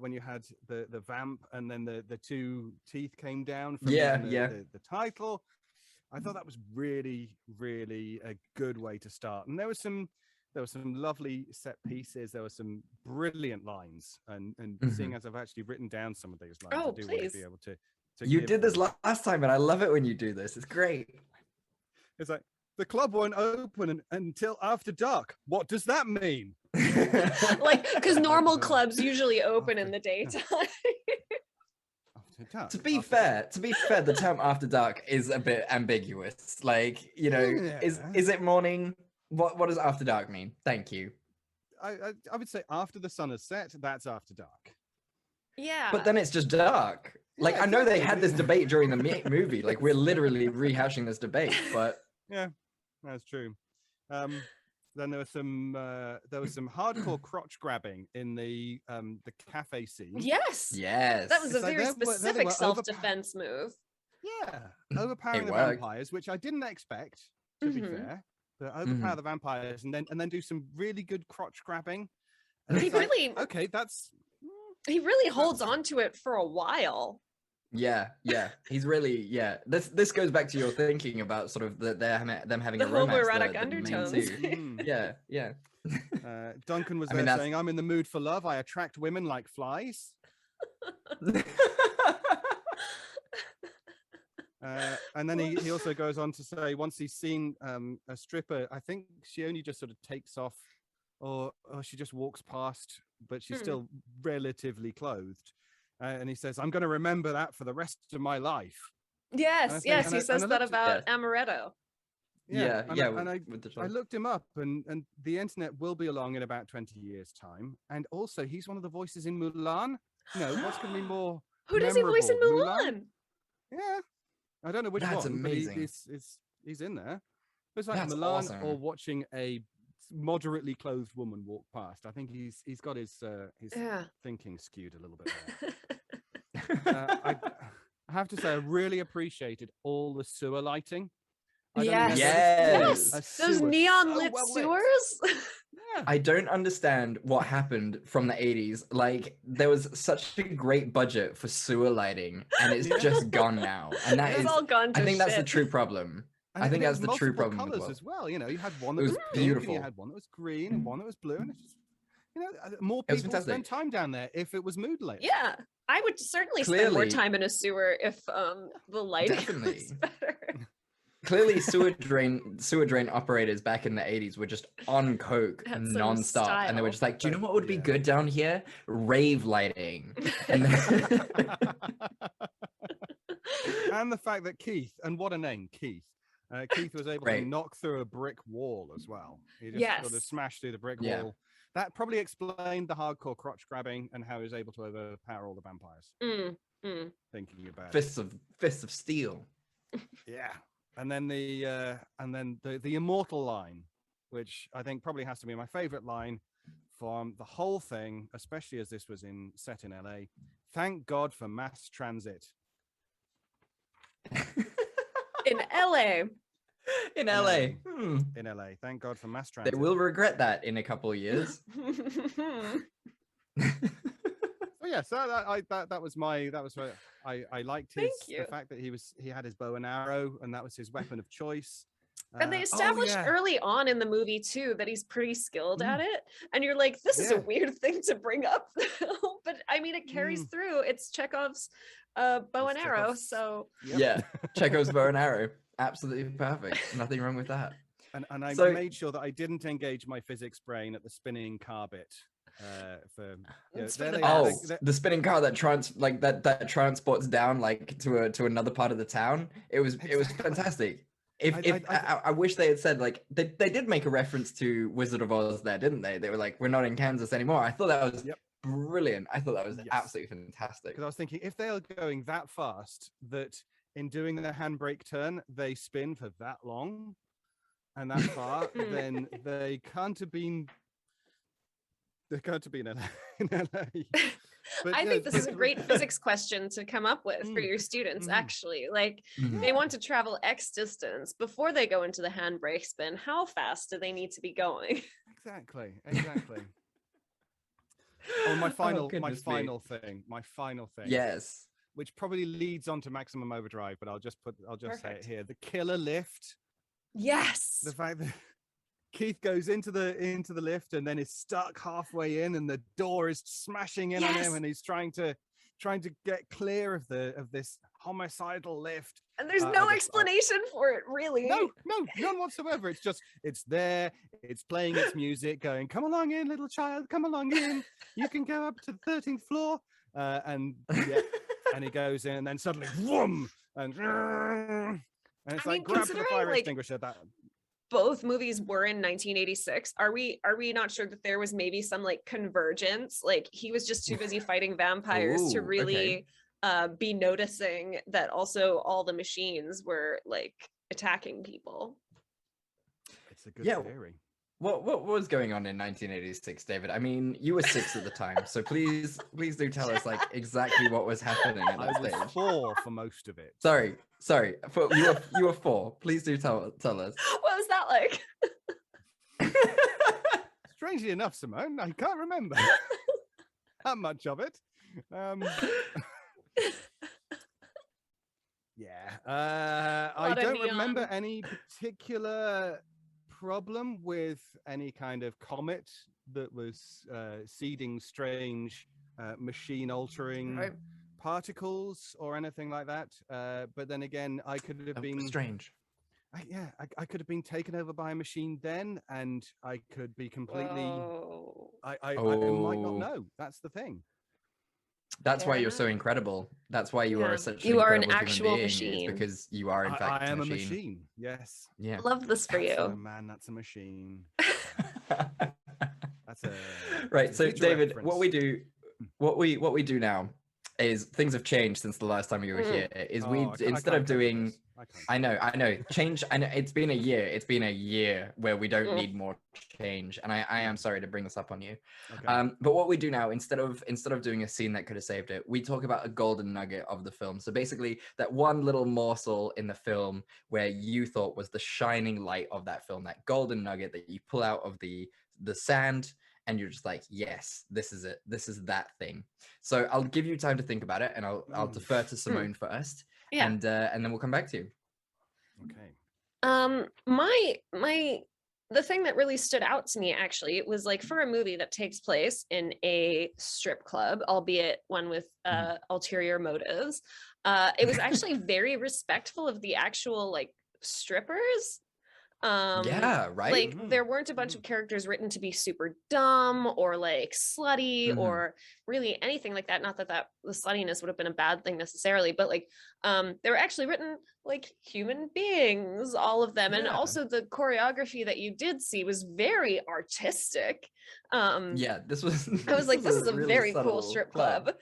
S4: when you had the vamp and then the two teeth came down from the title, I thought that was really, really a good way to start. And there were some lovely set pieces. There were some brilliant lines, and seeing as I've actually written down some of these lines, I do want to be able to
S3: you did this last time, and I love it when you do this. It's great.
S4: It's like, the club won't open until after dark. What does that mean?
S2: Like, because normal clubs usually open in the daytime.
S3: To be fair, the term after dark is a bit ambiguous. Like, you know, is it morning? What does after dark mean? Thank you.
S4: I would say after the sun has set, that's after dark.
S2: Yeah.
S3: But then it's just dark. Like, I know they had this debate during the movie. Like, we're literally rehashing this debate, but
S4: yeah, that's true. Then there was some hardcore crotch grabbing in the cafe scene.
S2: Yes.
S3: That
S2: was a very specific self-defense move.
S4: Yeah, overpowering the vampires, which I didn't expect, to be fair. To overpower the vampires and then do some really good crotch grabbing. And
S2: he really he really holds on to it for a while.
S3: Yeah, he's really This goes back to your thinking about sort of them having
S2: the
S3: a romance.
S2: Homoerotic undertones.
S3: Yeah.
S4: Duncan was saying, "I'm in the mood for love. I attract women like flies." And then he also goes on to say, once he's seen a stripper, I think she only just sort of takes off, or she just walks past, but she's still relatively clothed. And he says, "I'm going to remember that for the rest of my life."
S2: Yes, he says that about Amaretto.
S4: I looked him up, and the internet will be along in about 20 years' time. And also, he's one of the voices in Mulan. No, what's going to be more
S2: Who does he voice in Mulan?
S4: Yeah, I don't know which one.
S3: That's amazing.
S4: But he's in there. It's like
S3: That's
S4: Mulan
S3: awesome.
S4: or watching a moderately clothed woman walk past. I think he's got his thinking skewed a little bit there. I have to say, I really appreciated all the sewer lighting.
S2: Yes. Those neon lit sewers.
S3: I don't understand what happened from the 80s. Like, there was such a great budget for sewer lighting, and it's just gone now. And that is,
S2: all gone to
S3: I think that's the
S2: shit.
S3: true problem.
S4: And
S3: I think that's the true problem.
S4: Colors as well. You know, you had one that was
S3: beautiful,
S4: and you had one that was green, and one that was blue, and it's just, you know, more people would spend time down there if it was mood lit.
S2: Yeah, I would certainly spend more time in a sewer if the lighting was better.
S3: Clearly, sewer drain operators back in the 80s were just on coke non-stop, and they were just like, "Do you know what would be good down here? Rave lighting." And,
S4: and the fact that Keith, and what a name, Keith was able to knock through a brick wall as well. He just sort of smashed through the brick wall. That probably explained the hardcore crotch grabbing and how he was able to overpower all the vampires. Thinking about
S3: fists of steel.
S4: Yeah. And then the immortal line, which I think probably has to be my favorite line from the whole thing, especially as this was set in LA. "Thank God for mass transit."
S2: In LA.
S3: In LA.
S4: In LA. Thank God for mass transit.
S3: They will regret that in a couple of years.
S4: So that was what I liked the fact that he had his bow and arrow, and that was his weapon of choice.
S2: And they established early on in the movie too that he's pretty skilled at it, and you're like, this is a weird thing to bring up, but I mean, it carries through. It's Chekhov's bow and arrow, so
S3: Chekhov's bow and arrow, absolutely perfect. Nothing wrong with that.
S4: And I made sure that I didn't engage my physics brain at the spinning car bit.
S3: The spinning car that transports down like to another part of the town. It was fantastic. I wish they had said, like, they did make a reference to Wizard of Oz there, didn't they? They were like, "We're not in Kansas anymore." I thought that was brilliant. I thought that was absolutely fantastic.
S4: Because I was thinking, if they are going that fast that in doing the handbrake turn they spin for that long and that far, then they can't have been They're going to be in LA. In LA. But,
S2: I think this is a great physics question to come up with for your students, actually. Like, they want to travel X distance. Before they go into the handbrake spin, how fast do they need to be going?
S4: Exactly. Oh, my final thing.
S3: Yes.
S4: Which probably leads on to Maximum Overdrive, but I'll just say it here. The killer lift.
S2: Yes.
S4: The fact that Keith goes into the lift and then is stuck halfway in, and the door is smashing in on him, and he's trying to get clear of this homicidal lift.
S2: And there's no explanation for it, really.
S4: No, none whatsoever. It's there. It's playing its music, going, "Come along in, little child. Come along in. You can go up to the 13th floor." And he goes in, and then suddenly, whoom, and it's like, grab for the fire extinguisher. That
S2: both movies were in 1986. Are we not sure that there was maybe some like convergence? Like, he was just too busy fighting vampires to really be noticing that also all the machines were like attacking people.
S4: It's a good theory.
S3: What was going on in 1986, David? I mean, you were 6 at the time, so please do tell us like exactly what was happening at that stage.
S4: I was 4 for most of it.
S3: Sorry. You were 4. Please do tell us.
S2: What was that like?
S4: Strangely enough, Simone, I can't remember that much of it. I don't remember any particular problem with any kind of comet that was seeding strange machine altering particles or anything like that, but then again, I could have been
S3: strange.
S4: I could have been taken over by a machine then, and I could be completely I might not know. That's the thing.
S3: That's why you're so incredible. That's why you are such
S2: you are an
S3: incredible
S2: actual
S3: human being,
S2: machine.
S3: because you are in fact
S4: I am a machine. Yes.
S3: Yeah.
S2: Love this for you.
S4: Oh man, that's a machine. That's a
S3: right. So David,
S4: reference.
S3: what we do now is, things have changed since the last time you were here. Is instead of doing, I know change. I know it's been a year where we don't need more change, and I am sorry to bring this up on you. But what we do now, instead of doing a scene that could have saved it, we talk about a golden nugget of the film. So basically, that one little morsel in the film where you thought was the shining light of that film, that golden nugget that you pull out of the sand, and you're just like, yes, this is it. This is that thing. So I'll give you time to think about it, and I'll defer to Simone first, and then we'll come back to you.
S4: Okay.
S2: The thing that really stood out to me, actually, it was like, for a movie that takes place in a strip club, albeit one with ulterior motives, it was actually very respectful of the actual like strippers. Like, there weren't a bunch of characters written to be super dumb or like slutty or really anything like that. Not that the sluttiness would have been a bad thing necessarily, but like they were actually written like human beings, all of them. And also the choreography that you did see was very artistic.
S3: This was
S2: I was like, this is a
S3: really
S2: very cool strip club.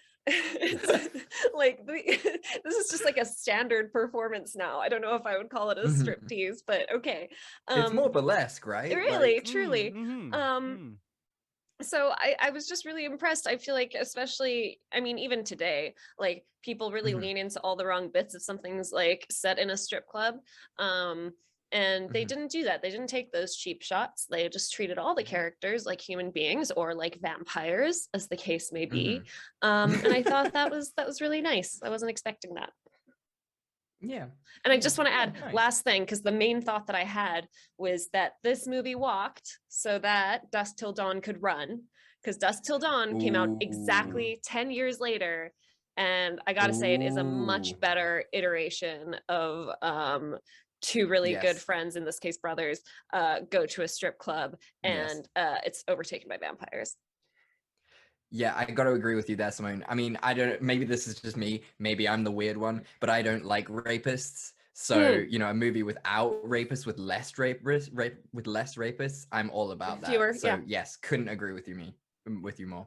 S2: Like, this is just like a standard performance now. I don't know if I would call it a striptease, but okay.
S3: It's more burlesque, right?
S2: Really,
S3: like,
S2: truly. So I was just really impressed. I feel like, especially, I mean, even today, like, people really lean into all the wrong bits if something's like set in a strip club. And they didn't do that. They didn't take those cheap shots. They just treated all the characters like human beings, or like vampires, as the case may be. And I thought that was really nice. I wasn't expecting that.
S3: Yeah.
S2: And I just want to add
S3: nice.
S2: last thing, because the main thought that I had was that this movie walked so that Dusk Till Dawn could run, because Dusk Till Dawn came out exactly 10 years later. And I gotta say, it is a much better iteration of two really good friends, in this case brothers, go to a strip club, and it's overtaken by vampires.
S3: Yeah, I got to agree with you there, Simone. I mean, I don't, maybe this is just me, maybe I'm the weird one, but I don't like rapists. So, you know, a movie without rapists, with less rapists, I'm all about that.
S2: Fewer,
S3: so yes, couldn't agree with you more.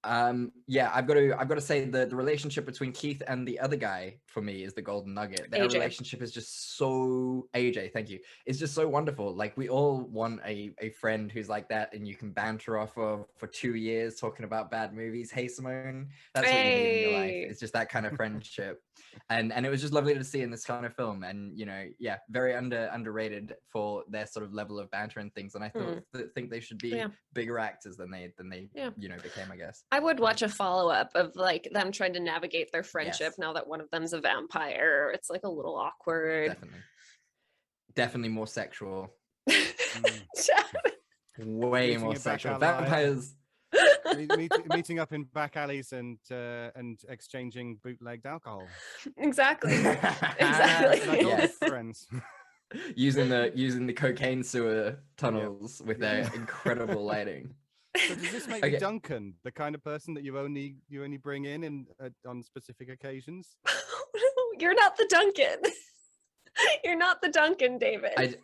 S3: Yeah, I've got to say the relationship between Keith and the other guy for me is the golden nugget. Their
S2: AJ.
S3: relationship is just so AJ, thank you. It's just so wonderful. Like we all want a friend who's like that and you can banter off of for 2 years talking about bad movies. Hey Simone, that's what you need in your life.
S2: Hey.
S3: It's just that kind of friendship. And it was just lovely to see in this kind of film. And you know, yeah, very underrated for their sort of level of banter and things. And I think they should be bigger actors than they you know became, I guess.
S2: I would watch a follow-up of like them trying to navigate their friendship now that one of them's a vampire. It's like a little awkward.
S3: Definitely more sexual.
S2: Chad.
S3: Way more sexual. Vampires.
S4: Meeting up in back alleys and exchanging bootlegged alcohol.
S2: Exactly.
S4: Like
S3: Yes.
S4: friends.
S3: using the cocaine sewer tunnels with their incredible lighting.
S4: So does this make you Duncan, the kind of person that you only bring in on specific occasions?
S2: You're not the Duncan. You're not the Duncan, David.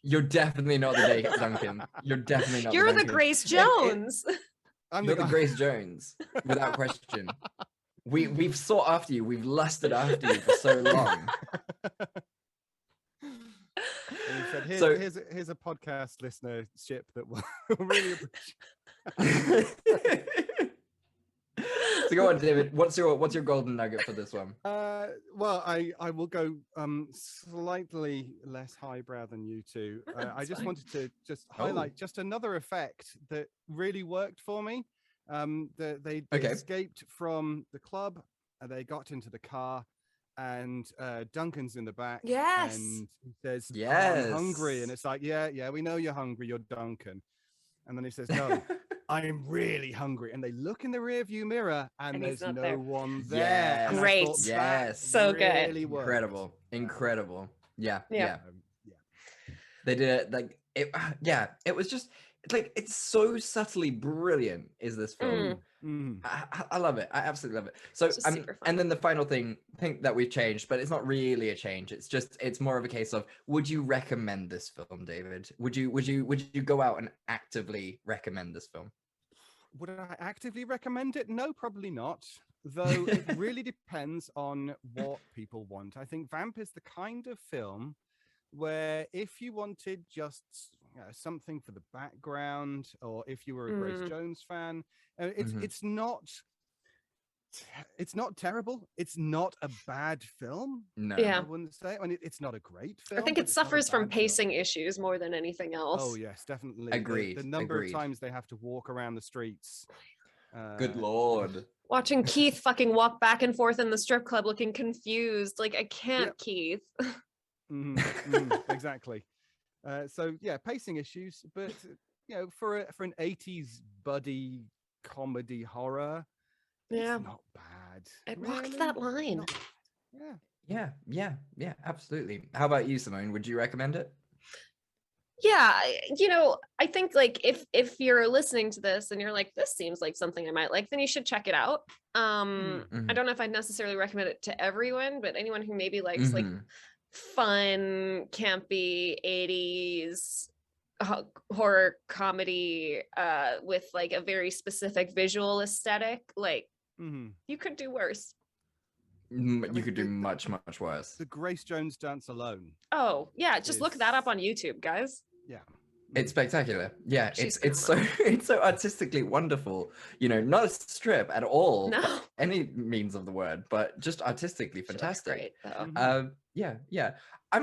S3: You're definitely not the Duncan. You're definitely not.
S2: You're
S3: the
S2: Duncan. Grace Jones.
S3: You're the Grace Jones, without question. We've sought after you. We've lusted after you for so long.
S4: And he said, here's a podcast listenership that will really appreciate.
S3: So go on, David. What's your golden nugget for this one?
S4: Well, I will go slightly less highbrow than you two. I just wanted to highlight just another effect that really worked for me. They escaped from the club. They got into the car. And Duncan's in the back.
S2: Yes.
S4: And he says,
S3: yes.
S4: I'm hungry. And it's like, yeah, we know you're hungry. You're Duncan. And then he says, no, I'm really hungry. And they look in the rearview mirror and there's no one there.
S3: Yes.
S4: And
S2: great.
S3: Yes.
S2: So good.
S4: Really
S3: Incredible. Yeah.
S2: Yeah.
S3: They did it like it. Yeah. It was just like, it's so subtly brilliant is this film. I love it. I absolutely love it. So and then the final thing that we've changed, but it's not really a change. It's more of a case of, would you recommend this film, David? Would you go out and actively recommend this film?
S4: Would I actively recommend it? No, probably not. Though it really depends on what people want. I think Vamp is the kind of film where if you wanted just something for the background, or if you were a Grace Jones fan, it's not terrible. It's not a bad film.
S3: No,
S4: I wouldn't say. I mean, it's not a great film.
S2: I think it suffers from pacing issues more than anything else.
S4: Oh yes, definitely.
S3: Agreed.
S4: The number of times they have to walk around the streets.
S3: Good Lord.
S2: Watching Keith fucking walk back and forth in the strip club looking confused. Like, I can't, Keith.
S4: Exactly. So yeah, pacing issues, but for an 80s buddy comedy horror, it's not bad.
S2: It walked that line.
S3: Yeah, absolutely. How about you, Simone? Would you recommend it?
S2: Yeah, I think like if you're listening to this and you're like, this seems like something I might like, then you should check it out. I don't know if I'd necessarily recommend it to everyone, but anyone who maybe likes like fun, campy 80s horror comedy with like a very specific visual aesthetic, like you could do worse.
S3: You could do much worse.
S4: The Grace Jones dance alone.
S2: Oh yeah, just look that up on YouTube, guys.
S4: Yeah.
S3: It's spectacular. Yeah, it's so artistically wonderful. Not a strip at all,
S2: no.
S3: Any means of the word, but just artistically fantastic.
S2: Great,
S3: yeah. I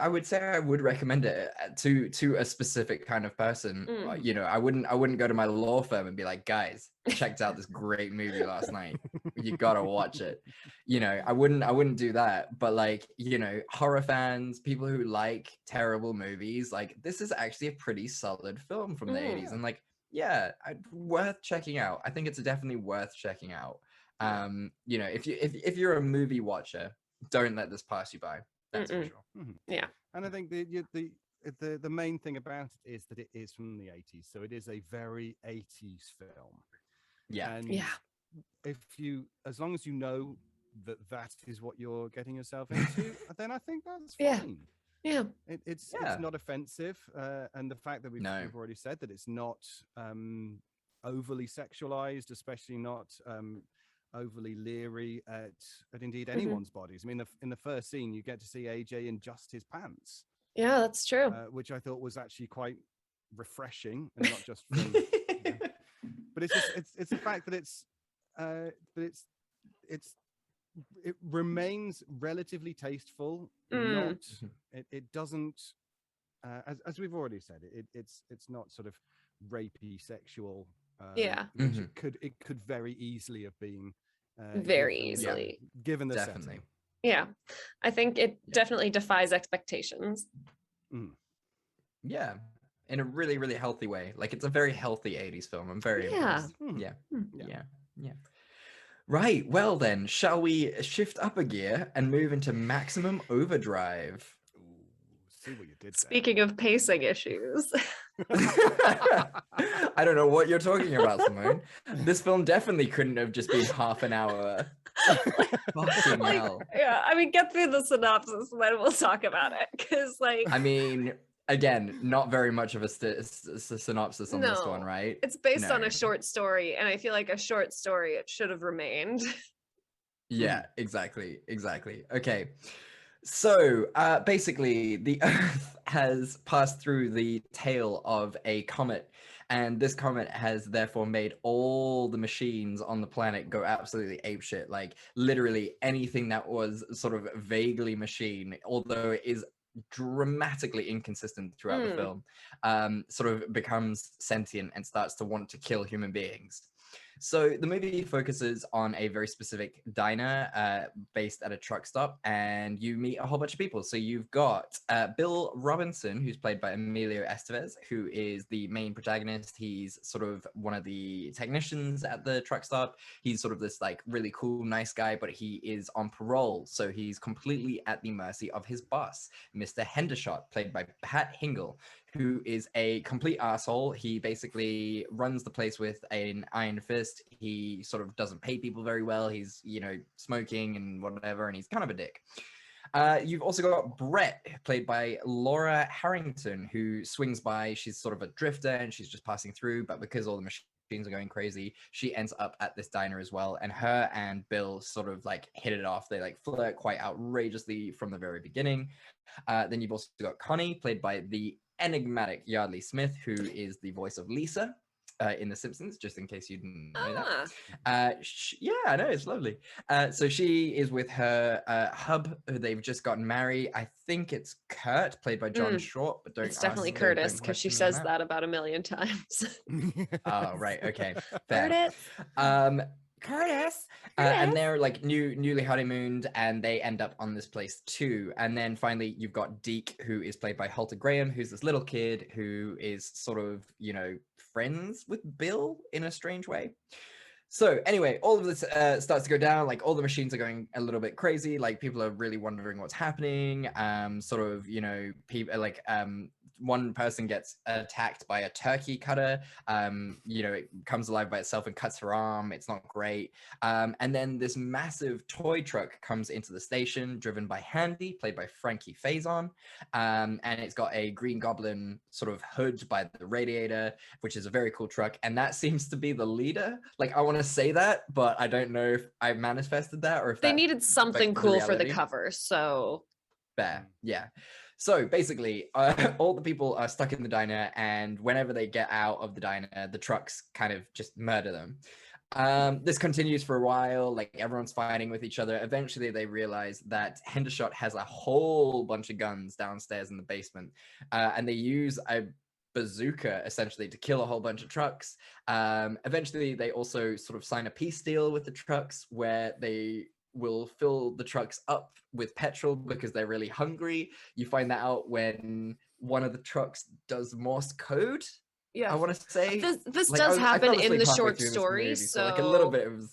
S3: would say I would recommend it to a specific kind of person. I wouldn't go to my law firm and be like, guys, checked out this great movie last night. You gotta watch it. I wouldn't do that. But like, horror fans, people who like terrible movies, like this is actually a pretty solid film from the 80s. And like, worth checking out. I think it's definitely worth checking out. If you're a movie watcher, don't let this pass you by. That's for sure.
S2: Yeah.
S4: And I think the main thing about it is that it is from the 80s, so it is a very 80s film.
S3: Yeah.
S4: And as long as you know that is what you're getting yourself into, then I think that's fine.
S2: Yeah.
S4: It's not offensive, and the fact that we've already said that it's not overly sexualized, especially not overly leery at indeed anyone's bodies. I mean, in the first scene, you get to see AJ in just his pants.
S2: Yeah, that's true.
S4: Which I thought was actually quite refreshing, and not just from. But it's just it's the fact that it remains relatively tasteful. Not it doesn't. As we've already said, it's not sort of rapey, sexual. Which it could very easily have been. Given the setting.
S2: Yeah, I think it definitely defies expectations.
S3: Yeah, in a really, really healthy way. Like, it's a very healthy 80s film. I'm very impressed. Yeah. Right, well then, shall we shift up a gear and move into maximum overdrive?
S4: See what you did there.
S2: Speaking of pacing issues.
S3: I don't know what you're talking about, Simone. This film definitely couldn't have just been half an hour. Fucking hell.
S2: Yeah, I mean, get through the synopsis and then we'll talk about it. Because, like,
S3: I mean, again, not very much of a synopsis on this one, right?
S2: It's based on a short story, and I feel like a short story, it should have remained.
S3: Yeah, exactly. Okay. So basically, the Earth has passed through the tail of a comet, and this comet has therefore made all the machines on the planet go absolutely apeshit. Like, literally anything that was sort of vaguely machine, although it is dramatically inconsistent throughout the film, sort of becomes sentient and starts to want to kill human beings. So the movie focuses on a very specific diner based at a truck stop, and you meet a whole bunch of people. So you've got Bill Robinson, who's played by Emilio Estevez, who is the main protagonist. He's sort of one of the technicians at the truck stop. He's sort of this like really cool, nice guy, but he is on parole. So he's completely at the mercy of his boss, Mr. Hendershot, played by Pat Hingle, who is a complete asshole. He basically runs the place with an iron fist. He sort of doesn't pay people very well. He's, smoking and whatever, and he's kind of a dick. You've also got Brett, played by Laura Harrington, who swings by. She's sort of a drifter, and she's just passing through, but because all the machines are going crazy, she ends up at this diner as well, and her and Bill sort of like hit it off. They like flirt quite outrageously from the very beginning. Then you've also got Connie, played by the enigmatic Yardley Smith, who is the voice of Lisa in The Simpsons, just in case you didn't know that. Yeah, I know, it's lovely. So she is with her hub, who they've just gotten married. I think it's Kurt, played by John Short, but
S2: it's definitely Curtis, because she says that about 1 million times.
S3: Oh, right, okay. Fair. Curtis. And they're like newly honeymooned, and they end up on this place too. And then finally you've got Deke, who is played by Halter Graham, who's this little kid who is sort of, friends with Bill in a strange way. So anyway, all of this starts to go down. Like, all the machines are going a little bit crazy. Like, people are really wondering what's happening. People like one person gets attacked by a turkey cutter. It comes alive by itself and cuts her arm. It's not great. And then this massive toy truck comes into the station, driven by Handy, played by Frankie Faison. And it's got a Green Goblin sort of hood by the radiator, which is a very cool truck. And that seems to be the leader. Like, I want to say that, but I don't know if I manifested that or if
S2: they needed something cool for the cover. So
S3: fair. Yeah. So basically, all the people are stuck in the diner, and whenever they get out of the diner, the trucks kind of just murder them. This continues for a while, like everyone's fighting with each other. Eventually, they realize that Hendershot has a whole bunch of guns downstairs in the basement, and they use a bazooka essentially to kill a whole bunch of trucks. Eventually, they also sort of sign a peace deal with the trucks where they will fill the trucks up with petrol because they're really hungry. You find that out when one of the trucks does Morse code.
S2: Yeah,
S3: I want to say
S2: this does happen in the short story,
S3: so like a little bit of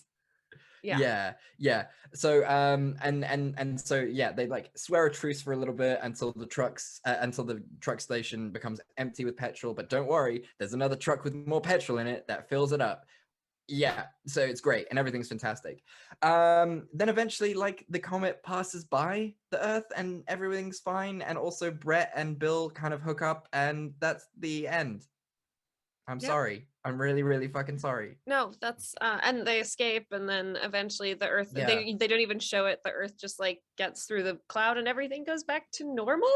S3: yeah. So and so yeah, they like swear a truce for a little bit until the truck station becomes empty with petrol. But don't worry, there's another truck with more petrol in it that fills it up. Yeah, so it's great and everything's fantastic. Then eventually, like, the comet passes by the Earth and everything's fine, and also Brett and Bill kind of hook up, and that's the end. I'm sorry. I'm really, really fucking sorry.
S2: No, that's and they escape, and then eventually the Earth.
S3: Yeah.
S2: They don't even show it. The Earth just like gets through the cloud, and everything goes back to normal.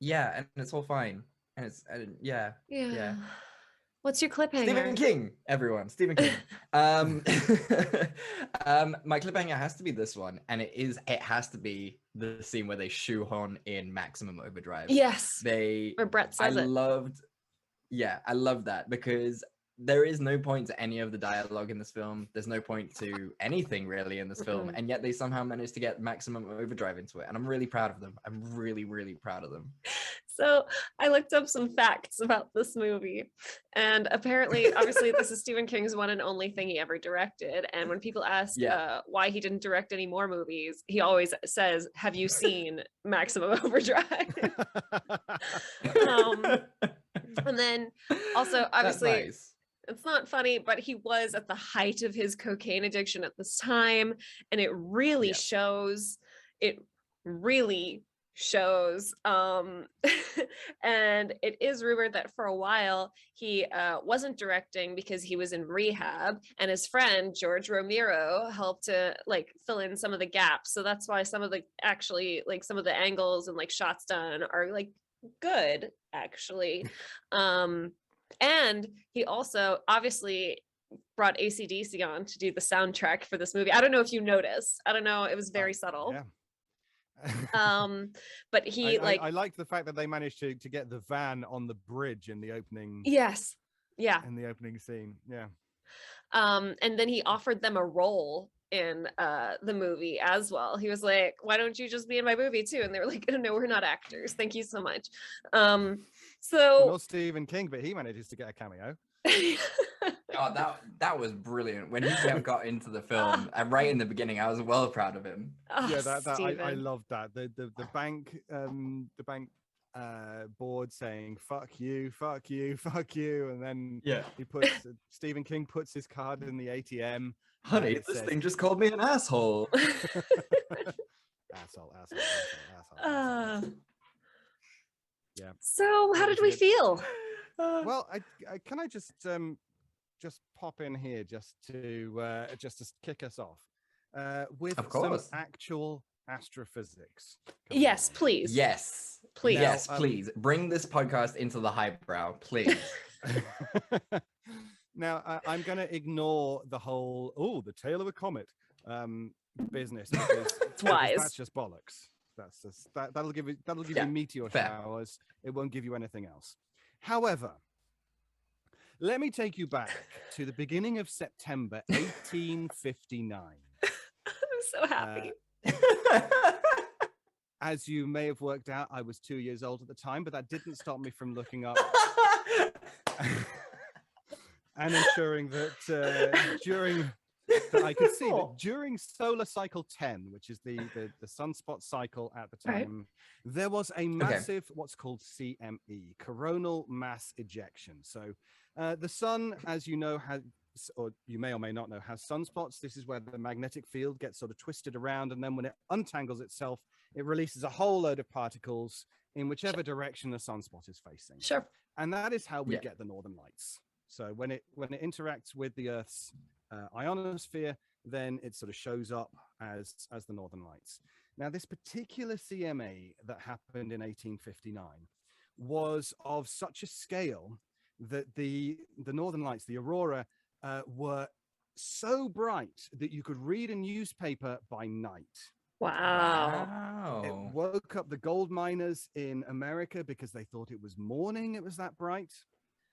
S3: Yeah, and it's all fine. And it's yeah.
S2: What's your cliffhanger?
S3: Stephen King, everyone. Stephen King. My cliffhanger has to be this one, and it has to be the scene where they shoehorn in Maximum Overdrive.
S2: Yes.
S3: Where
S2: Brett says it.
S3: I love that because there is no point to any of the dialogue in this film. There's no point to anything really in this film, and yet they somehow managed to get Maximum Overdrive into it, and I'm really proud of them. I'm really, really proud of them.
S2: So I looked up some facts about this movie, and apparently, obviously, this is Stephen King's one and only thing he ever directed. And when people ask why he didn't direct any more movies, he always says, "Have you seen Maximum Overdrive?" And then also, obviously,
S3: nice.
S2: It's not funny, but he was at the height of his cocaine addiction at this time, and it really shows. It really shows. And it is rumored that for a while he wasn't directing because he was in rehab, and his friend George Romero helped to like fill in some of the gaps. So that's why some of the some of the angles and like shots done are like good actually. And he also obviously brought AC/DC on to do the soundtrack for this movie. I don't know if you noticed. I don't know. It was very subtle.
S4: Yeah.
S2: But he
S4: I like the fact that they managed to get the van on the bridge in the opening.
S2: Yes. Yeah.
S4: In the opening scene. Yeah.
S2: And then he offered them a role in the movie as well. He was like, "Why don't you just be in my movie too?" And they were like, "No, we're not actors. Thank you so much." So
S4: not Stephen King, but he manages to get a cameo.
S3: Oh, that was brilliant when he got into the film, and right in the beginning, I was well proud of him.
S4: Yeah, I loved that. The bank board saying "fuck you, fuck you, fuck you," and then he puts Stephen King puts his card in the ATM.
S3: Honey, this thing just called me an asshole.
S4: asshole. Yeah.
S2: So how did we feel?
S4: Well, can I just pop in here just to kick us off with some actual astrophysics.
S2: Yes, please.
S3: Yes, please. Yes, please bring this podcast into the highbrow, please.
S4: Now I'm going to ignore the whole the tail of a comet business because
S2: it's wise.
S4: That's just bollocks. That's just that'll give you meteor showers. It won't give you anything else. However, let me take you back to the beginning of September 1859.
S2: I'm so happy.
S4: As you may have worked out, I was 2 years old at the time, but that didn't stop me from looking up and ensuring that I could see that during solar cycle 10, which is the sunspot cycle at the time, there was a massive what's called CME, coronal mass ejection. So the sun, as you know, has, or you may or may not know, has sunspots. This is where the magnetic field gets sort of twisted around, and then when it untangles itself, it releases a whole load of particles in whichever direction the sunspot is facing.
S2: Sure.
S4: And that is how we get the northern lights. So when it interacts with the Earth's ionosphere, then it sort of shows up as the northern lights. Now, this particular CMA that happened in 1859 was of such a scale that the northern lights, the aurora, were so bright that you could read a newspaper by night.
S2: Wow.
S4: It woke up the gold miners in America because they thought it was morning. It was that bright.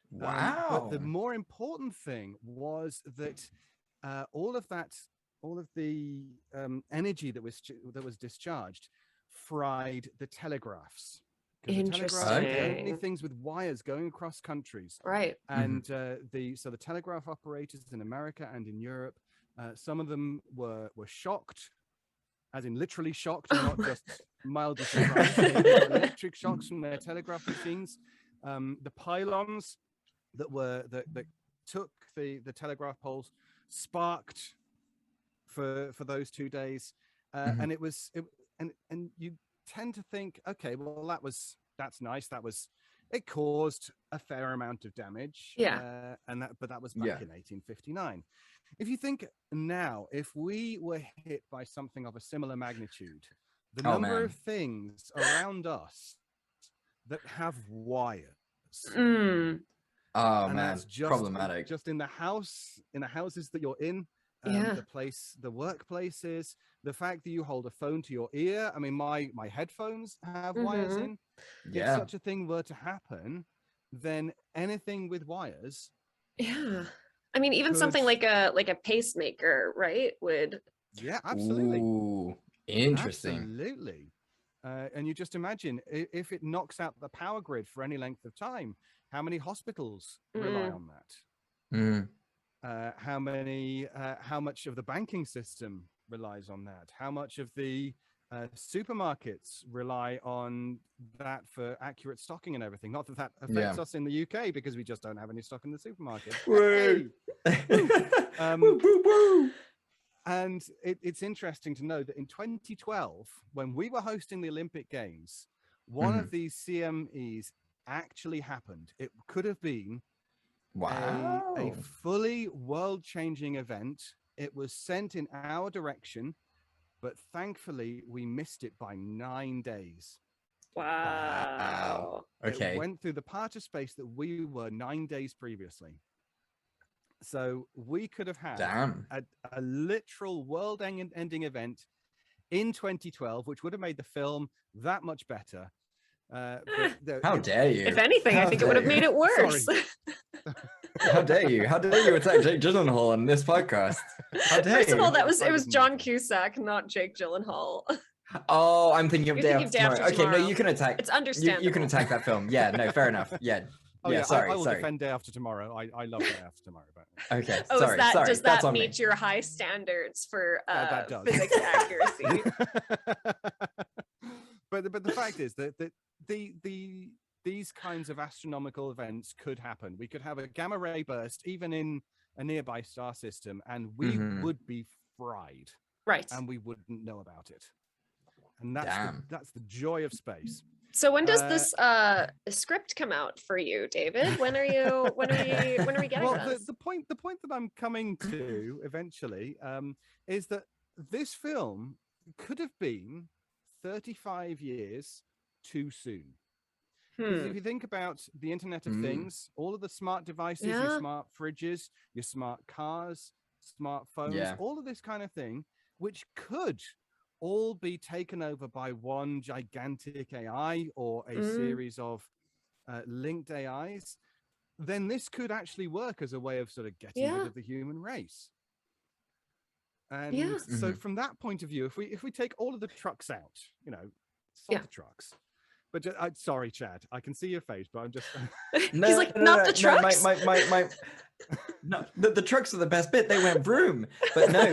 S3: Wow.
S4: But the more important thing was that all of the energy that was discharged fried the telegraphs.
S2: Interesting.
S4: The telegraphs are the only things with wires going across countries.
S2: Right.
S4: And the telegraph operators in America and in Europe, some of them were shocked, as in literally shocked, not just mildly surprised. They got electric shocks from their telegraph machines. The pylons that took the telegraph poles sparked for those 2 days, and and you tend to think, okay, well that's nice, that was it caused a fair amount of damage.
S2: Yeah.
S4: But that was back in 1859. If you think now, if we were hit by something of a similar magnitude, the number of things around us that have wires.
S2: Mm.
S3: Oh
S4: and
S3: man,
S4: that's just
S3: problematic.
S4: Just in the houses that you're in, the workplaces, the fact that you hold a phone to your ear. I mean, my headphones have wires in. If such a thing were to happen, then anything with wires.
S2: Yeah. I mean, even something like a pacemaker, right? Would.
S4: Yeah, absolutely.
S3: Ooh, interesting.
S4: Absolutely. And you just imagine if it knocks out the power grid for any length of time, how many hospitals rely on that? How much of the banking system relies on that? How much of the supermarkets rely on that for accurate stocking and everything? Not that that affects us in the UK, because we just don't have any stock in the supermarket.
S3: Woo.
S4: And it's interesting to know that in 2012, when we were hosting the Olympic Games, one of these CMEs actually happened. It could have been a fully world-changing event. It was sent in our direction, but thankfully we missed it by 9 days.
S2: Wow.
S3: Okay.
S4: It went through the part of space that we were 9 days previously. So we could have had a literal world-ending event in 2012, which would have made the film that much better.
S3: How dare you?
S2: If anything, I think it would have made it worse.
S3: How dare you? How dare you attack Jake Gyllenhaal on this podcast? How dare you?
S2: First of all, it was John Cusack, not Jake Gyllenhaal.
S3: Oh, I'm thinking of Day After Tomorrow. Okay, no, you can attack.
S2: It's understandable.
S3: You can attack that film. Yeah, no, fair enough. Yeah. Sorry.
S4: I will defend Day After Tomorrow. I love Day After Tomorrow. But...
S3: Okay.
S2: Oh,
S3: sorry.
S2: Does that meet your high standards for physics accuracy?
S4: But the fact is that these kinds of astronomical events could happen. We could have a gamma ray burst even in a nearby star system, and we would be fried.
S2: Right.
S4: And we wouldn't know about it. And that's the joy of space.
S2: So when does this script come out for you, David? When are we getting this?
S4: The point that I'm coming to eventually is that this film could have been 35 years too soon. If you think about the Internet of Things, all of the smart devices, your smart fridges, your smart cars, smartphones, all of this kind of thing, which could all be taken over by one gigantic AI or a series of linked AIs, then this could actually work as a way of sort of getting rid of the human race. And so from that point of view, if we take all of the trucks out, the trucks. But sorry, Chad, I can see your face, but I'm just...
S2: He's like, not the trucks?
S3: No, the trucks are the best bit. They went vroom. But no,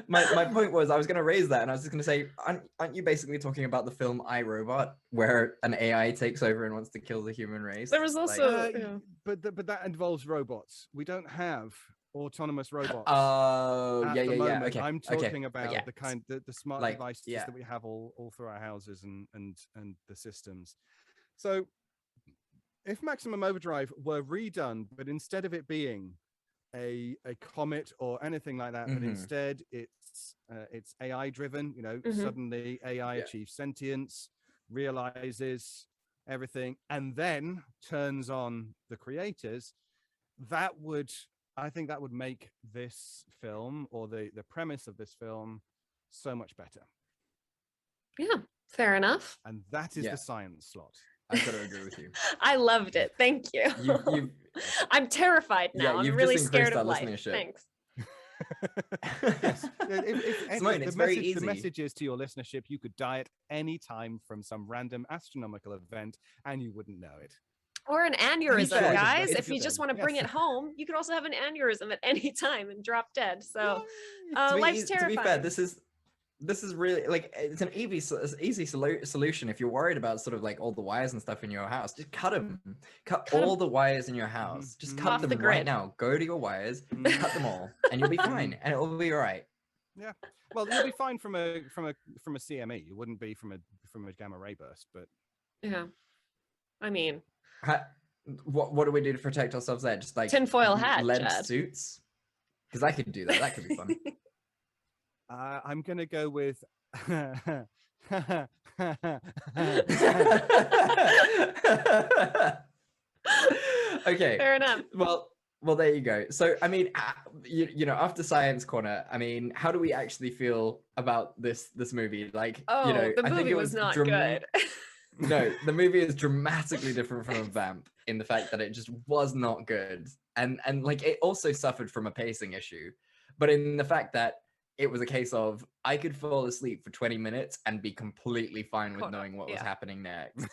S3: my point was, I was going to raise that, and I was just going to say, aren't you basically talking about the film I, Robot, where an AI takes over and wants to kill the human race?
S2: There was also...
S4: But that involves robots. We don't have autonomous robots.
S3: Oh, yeah. Okay.
S4: I'm talking about the smart devices that we have all through our houses and the systems. So if Maximum Overdrive were redone, but instead of it being a comet or anything like that, but instead it's AI driven, suddenly AI achieves sentience, realizes everything, and then turns on the creators, I think that would make this film, or the premise of this film, so much better.
S2: Yeah, fair enough.
S4: And that is the science slot.
S3: I've got to agree with you.
S2: I loved it. Thank you. I'm terrified now. I'm really scared of life. Thanks.
S3: Simone, it's very easy.
S4: The message is to your listenership, you could die at any time from some random astronomical event and you wouldn't know it.
S2: Or an aneurysm, guys. If you just want to bring it home, you could also have an aneurysm at any time and drop dead. So life's terrifying.
S3: To be fair, this is really, like, it's an easy solution. If you're worried about sort of like all the wires and stuff in your house, just cut them. Cut all the wires in your house. Just cut them right now. Go to your wires, cut them all, and you'll be fine, and it will be all right.
S4: Yeah. Well, you'll be fine from a CME. You wouldn't be from a gamma ray burst, but
S2: Yeah. I mean,
S3: what do we do to protect ourselves there? Just like
S2: tinfoil hat,
S3: lead
S2: Chad.
S3: suits? Because I could do that. That could be fun.
S4: I'm gonna go with.
S3: Okay.
S2: Fair enough.
S3: Well, there you go. So, I mean, you know, after Science Corner, I mean, how do we actually feel about this movie? Like,
S2: Oh,
S3: you know,
S2: the
S3: I think
S2: movie
S3: it
S2: was not
S3: good.
S2: good.
S3: No, the movie is dramatically different from a Vamp in the fact that it just was not good, and like it also suffered from a pacing issue, but in the fact that it was a case of I could fall asleep for 20 minutes and be completely fine with knowing what was happening next.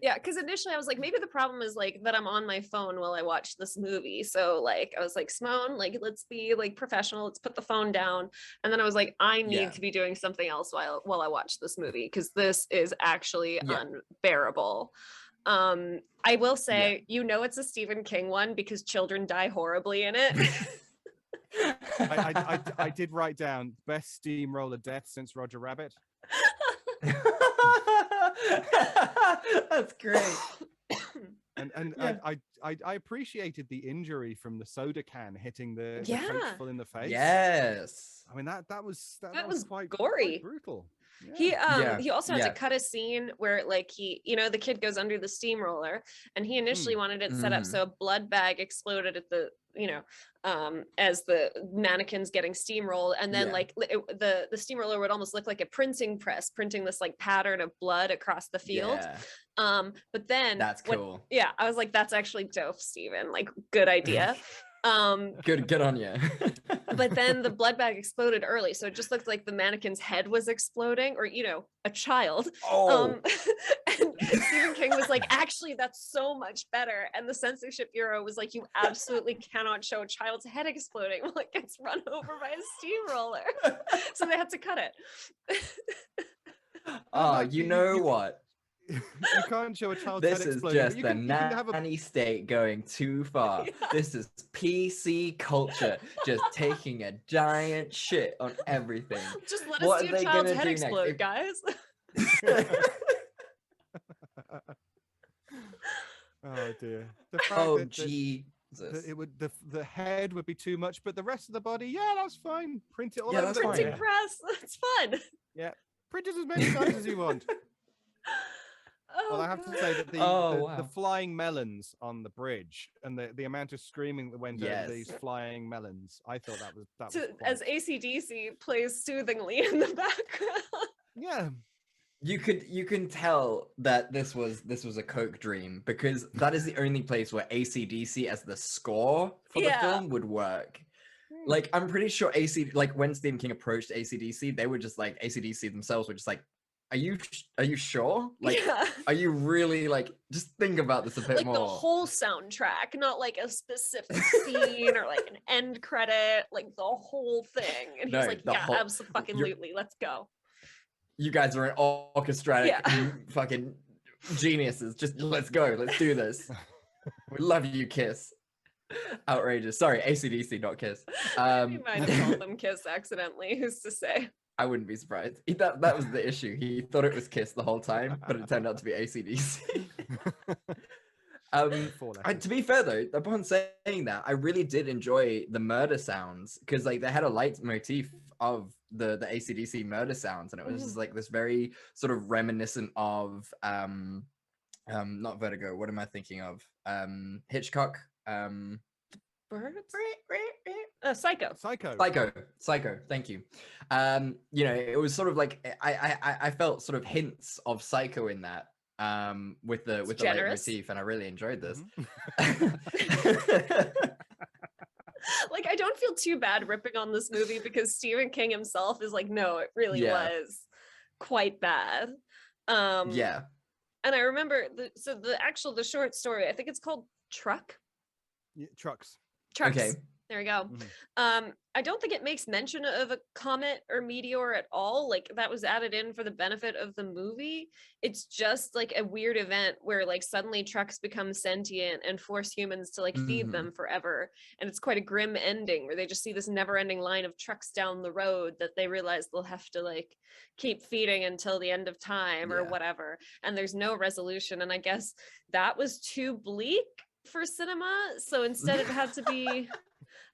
S2: Yeah, because initially I was like, maybe the problem is like that I'm on my phone while I watch this movie. So like I was like, Simone, like let's be like professional, let's put the phone down. And then I was like, I need to be doing something else while I watch this movie because this is actually unbearable. I will say, you know, it's a Stephen King one because children die horribly in it.
S4: I did write down best steamroller death since Roger Rabbit.
S3: That's great.
S4: And I appreciated the injury from the soda can hitting the coach full in the face.
S3: Yes.
S4: I mean that was quite
S2: gory.
S4: Quite brutal.
S2: He also has a cut a scene where like he, you know, the kid goes under the steamroller and he initially wanted it set up so a blood bag exploded at the, you know, as the mannequin's getting steamrolled, and then like the steamroller would almost look like a printing press printing this like pattern of blood across the field. But then
S3: that's cool.
S2: I was like, that's actually dope, Steven, like good idea.
S3: Good on you.
S2: But then the blood bag exploded early, so it just looked like the mannequin's head was exploding, or you know, a child. And Stephen King was like, actually that's so much better, and the censorship bureau was like, you absolutely cannot show a child's head exploding while it gets run over by a steamroller. So they had to cut it.
S3: You know what?
S4: You can't show a child's
S3: this
S4: head
S3: is
S4: exploding.
S3: just the nanny state going too far. This is PC culture just taking a giant shit on everything.
S2: Just let us see a child's head explode, guys.
S4: Oh dear. The head would be too much, but the rest of the body, that's fine. Print it all over the
S2: printing press. That's fun.
S4: Yeah, print it as many times as you want. Well, I have to say that the flying melons on the bridge and the amount of screaming that went over these flying melons, I thought that was
S2: as AC/DC plays soothingly in the background.
S4: Yeah.
S3: You can tell that this was a coke dream, because that is the only place where AC/DC as the score for the film would work. Like, I'm pretty sure like when Stephen King approached AC/DC, they were just like, AC/DC themselves were just like, are you sure? Like, are you really like, just think about this a bit
S2: like
S3: more.
S2: The whole soundtrack, not like a specific scene or like an end credit, like the whole thing. And he's like, absolutely, let's go.
S3: You guys are an orchestratic fucking geniuses. Just let's go. Let's do this. We love you, Kiss. Outrageous. Sorry, AC/DC, not Kiss.
S2: You might have called them Kiss accidentally. Who's to say?
S3: I wouldn't be surprised. That was the issue. He thought it was Kiss the whole time, but it turned out to be AC/DC. To be fair though, upon saying that, I really did enjoy the murder sounds, because like they had a leitmotif of the AC/DC murder sounds, and it was just like this very sort of reminiscent of not Vertigo. What am I thinking of? Hitchcock.
S2: Birds? Psycho.
S3: Thank you. You know, it was sort of like I felt sort of hints of Psycho in that, with the leitmotif, and I really enjoyed this.
S2: Like, I don't feel too bad ripping on this movie because Stephen King himself is like, no, it really was quite bad. And I remember the short story, I think it's called Truck.
S4: Trucks.
S2: Trucks.
S3: Okay.
S2: There we go.
S4: Mhm.
S2: I don't think it makes mention of a comet or meteor at all. Like that was added in for the benefit of the movie. It's just like a weird event where like suddenly trucks become sentient and force humans to like feed them forever. And it's quite a grim ending where they just see this never-ending line of trucks down the road that they realize they'll have to like keep feeding until the end of time or whatever. And there's no resolution. And I guess that was too bleak for cinema. So instead it had to be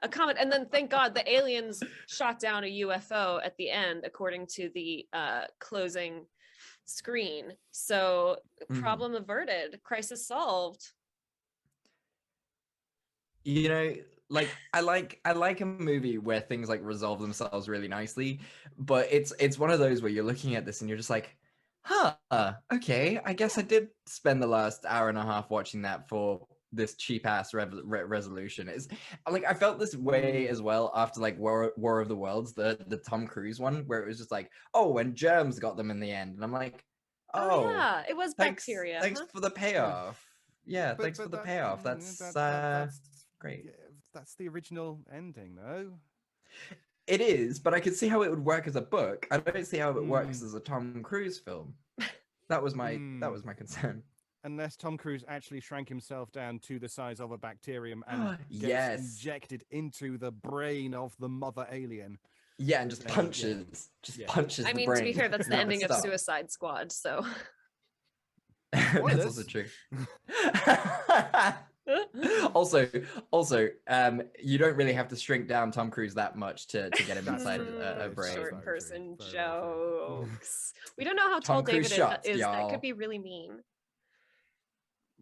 S2: a comet. And then thank God the aliens shot down a UFO at the end, according to the closing screen. So problem averted, crisis solved.
S3: You know, like I like a movie where things like resolve themselves really nicely, but it's one of those where you're looking at this and you're just like, huh, okay, I guess I did spend the last hour and a half watching that for this cheap ass resolution. Is like I felt this way as well after like War of the Worlds, the Tom Cruise one, where it was just like, oh, and germs got them in the end, and I'm like, oh
S2: yeah, it was bacteria.
S3: Thanks for the payoff. Yeah, thanks for the payoff. That's great.
S4: Yeah, that's the original ending, though.
S3: It is, but I could see how it would work as a book. I don't see how it works as a Tom Cruise film. That was my concern.
S4: Unless Tom Cruise actually shrank himself down to the size of a bacterium and gets injected into the brain of the mother alien.
S3: Yeah, and just punches punches the brain.
S2: I mean, to be fair, that's the ending of Suicide Squad, so.
S3: That's also true. also, you don't really have to shrink down Tom Cruise that much to get him inside a brain.
S2: Short person jokes. We don't know how tall
S3: Tom Cruise
S2: David
S3: shots,
S2: is.
S3: y'all.
S2: That could be really mean.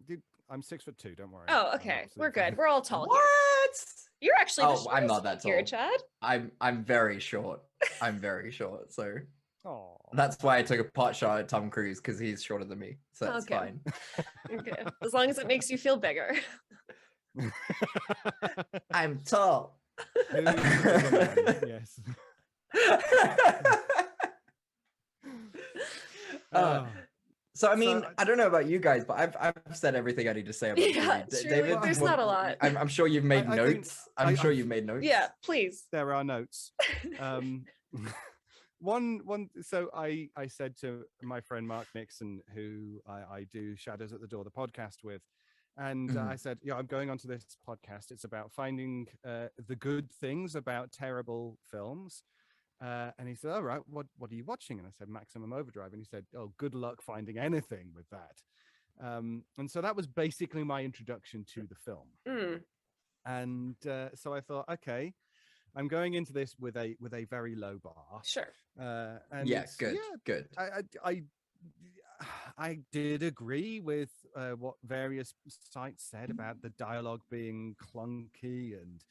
S4: Dude, I'm 6'2", don't worry.
S2: Oh, okay. We're good. We're all tall.
S3: What?
S2: You're actually the
S3: I'm not that tall.
S2: here, Chad.
S3: I'm very short. I'm very short, so
S4: oh,
S3: that's why I took a pot shot at Tom Cruise, because he's shorter than me. So that's fine.
S2: Okay. As long as it makes you feel bigger.
S3: I'm tall.
S4: Yes.
S3: So I mean, I don't know about you guys, but I've said everything I need to say about
S2: the David, there's not a lot.
S3: I'm sure you've made notes. I'm sure you've made notes.
S2: Yeah, please.
S4: There are notes. So I said to my friend Mark Nixon, who I do Shadows at the Door, the podcast with, and I said, yeah, I'm going onto this podcast. It's about finding the good things about terrible films. And he said, all right, what are you watching? And I said, Maximum Overdrive. And he said, oh, good luck finding anything with that. And so that was basically my introduction to the film. And so I thought, okay, I'm going into this with a very low bar.
S2: Sure.
S4: And
S3: yeah, good.
S4: I did agree with what various sites said about the dialogue being clunky and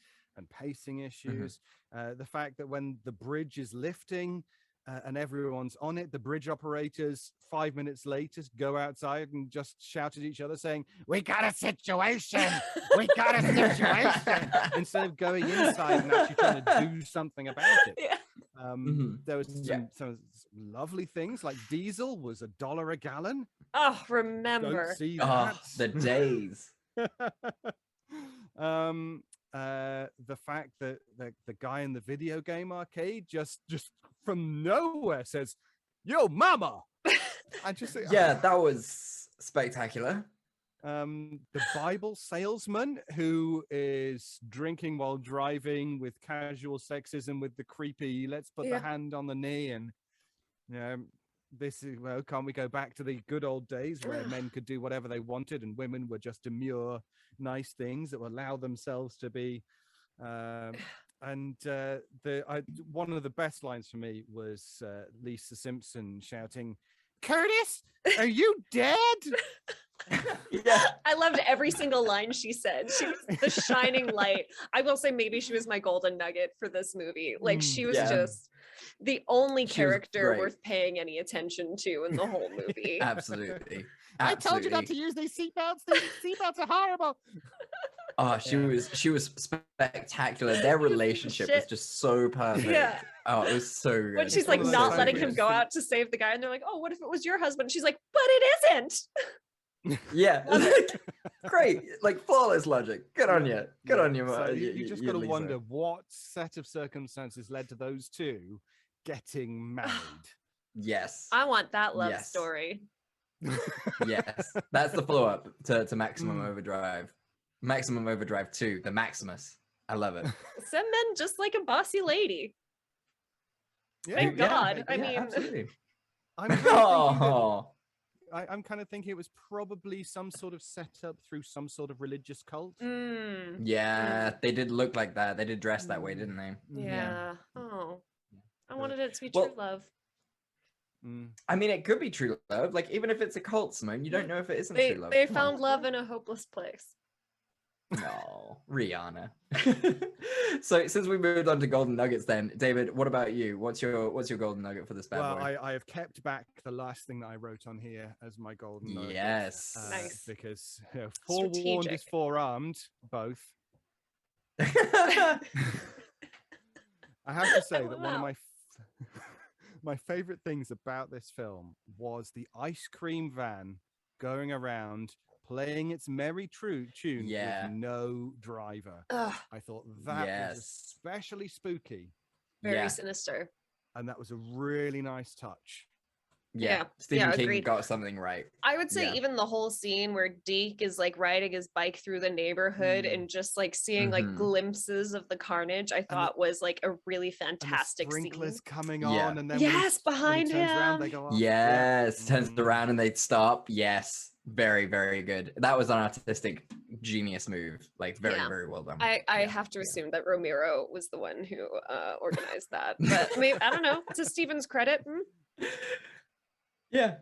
S4: pacing issues. The fact that when the bridge is lifting and everyone's on it, the bridge operators 5 minutes later go outside and just shout at each other saying, we got a situation, we got a situation, instead of going inside and actually trying to do something about it. There was some lovely things, like diesel was $1 a gallon.
S2: Oh, remember.
S4: Don't see that.
S3: Oh, the days.
S4: The fact that the guy in the video game arcade just from nowhere says, yo mama. I just
S3: that was spectacular.
S4: The Bible salesman who is drinking while driving with casual sexism, with the creepy let's put the hand on the knee, and this is, well, can't we go back to the good old days where men could do whatever they wanted and women were just demure, nice things that would allow themselves to be. One of the best lines for me was Lisa Simpson shouting, Curtis, are you dead?
S2: I loved every single line she said. She was the shining light. I will say maybe she was my golden nugget for this movie. Like she was just the only character worth paying any attention to in the whole movie.
S3: Absolutely.
S4: I told you not to use these seatbelts. These seatbelts are horrible.
S3: Oh, she was spectacular. Their relationship was just so perfect.
S2: Yeah.
S3: Oh, it was so good.
S2: When she's like not letting him go out to save the guy, and they're like, "Oh, what if it was your husband?" She's like, "But it isn't."
S3: Yeah. Great, like flawless logic. Good on you. Good on you.
S4: So you just got to
S3: Lisa.
S4: wonder what set of circumstances led to those two getting married.
S3: Yes.
S2: I want that love
S3: Yes.
S2: story.
S3: Yes. That's the follow-up to Maximum Overdrive. Maximum Overdrive 2, the Maximus. I love it.
S2: Some men just like a bossy lady.
S4: Yeah,
S2: Thank God. I
S3: yeah,
S2: mean,
S3: absolutely.
S4: I'm kind of thinking it was probably some sort of setup through some sort of religious cult.
S3: Yeah, they did look like that. They did dress that way, didn't they?
S2: Yeah. Oh, I wanted it to be
S3: Well,
S2: true love.
S3: I mean, it could be true love. Like, even if it's a cult, Simone, you don't know if it isn't true love.
S2: They
S3: Come
S2: found
S3: on.
S2: love in a hopeless place.
S3: No, Rihanna. So since we moved on to golden nuggets, then David, what about you? What's your golden nugget for this bad
S4: Well,
S3: boy?
S4: I have kept back the last thing that I wrote on here as my golden nugget.
S3: Yes.
S2: Nice.
S4: Because forewarned is
S2: Strategic.
S4: forearmed, both. I have to say that one of my favorite things about this film was the ice cream van going around playing its merry tune with no driver.
S2: Ugh,
S4: I thought that was especially spooky,
S2: very sinister.
S4: and that was a really nice touch.
S3: Yeah, Stephen King
S2: agreed.
S3: got something right.
S2: I would say
S3: Yeah.
S2: even the whole scene where Deke is like riding his bike through the neighborhood and just like seeing like glimpses of the carnage, I thought was like a really fantastic
S4: and the sprinklers
S2: scene.
S4: coming on, and then
S2: behind
S4: when he turns around,
S2: him.
S4: they go off.
S3: Yes, turns around and they'd stop. Yes, very, very good. That was an artistic genius move. Like very, very well done.
S2: I have to assume that Romero was the one who organized that, but maybe I don't know. To Steven's credit.
S3: Yeah.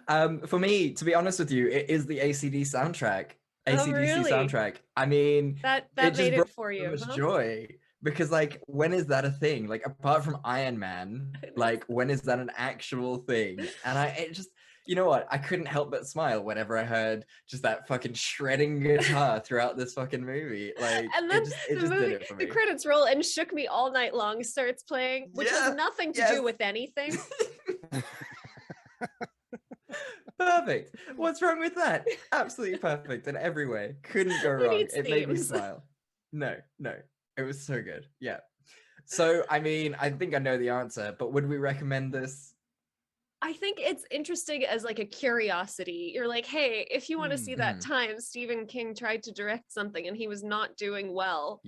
S3: For me, to be honest with you, it is the ACD soundtrack. ACDC
S2: really?
S3: soundtrack. I mean,
S2: That
S3: just
S2: made
S3: brought
S2: it for
S3: so
S2: you.
S3: much
S2: Huh?
S3: joy. Because like, when is that a thing? Like, apart from Iron Man, like, when is that an actual thing? And it just, you know what? I couldn't help but smile whenever I heard just that fucking shredding guitar throughout this fucking movie. Like,
S2: And then
S3: it just
S2: movie,
S3: did it for me.
S2: the credits roll and Shook Me All Night Long starts playing, which has nothing to do with anything.
S3: Perfect. What's wrong with that? Absolutely perfect in every way. Couldn't go wrong. It made me smile. No. It was so good. Yeah. So, I mean, I think I know the answer, but would we recommend this?
S2: I think it's interesting as like a curiosity. You're like, hey, if you want to see that time Stephen King tried to direct something and he was not doing well,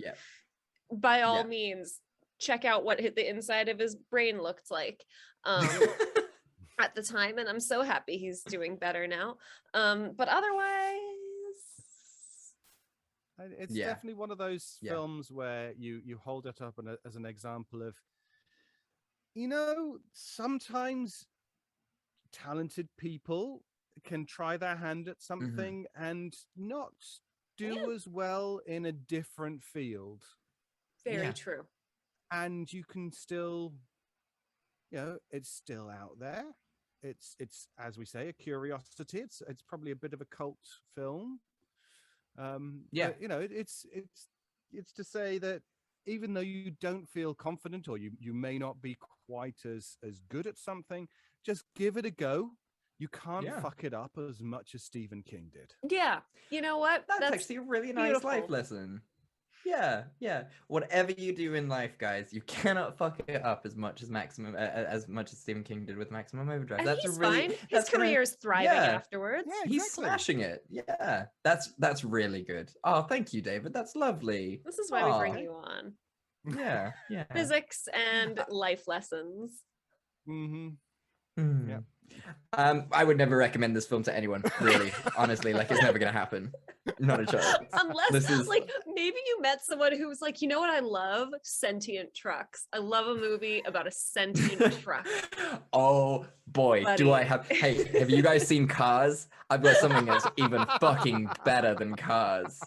S2: by all means, check out what the inside of his brain looked like at the time. And I'm so happy he's doing better now. But otherwise,
S4: it's definitely one of those films where you hold it up as an example of, sometimes talented people can try their hand at something and not do as well in a different field.
S2: Very true.
S4: And you can still, it's still out there. It's as we say, a curiosity. It's probably a bit of a cult film. But, it's to say that even though you don't feel confident or you may not be quite as good at something, just give it a go. You can't fuck it up as much as Stephen King did.
S2: Yeah. You know what?
S3: That's actually a really nice life lesson. Yeah. Whatever you do in life, guys, you cannot fuck it up as much as Stephen King did with Maximum Overdrive.
S2: And
S3: that's
S2: he's
S3: really
S2: fine. His career's thriving afterwards.
S4: Yeah, exactly.
S3: He's smashing it. Yeah, that's really good. Oh, thank you, David. That's lovely.
S2: This is why we bring you on.
S3: Yeah.
S2: Physics and life lessons.
S4: Yeah.
S3: I would never recommend this film to anyone, really. Honestly, like, it's never gonna happen. Not a chance.
S2: Unless like maybe you met someone who was like, you know what I love? Sentient trucks. I love a movie about a sentient truck.
S3: Oh boy,
S2: Buddy.
S3: do I have have you guys seen Cars? I've got something that's even fucking better than Cars.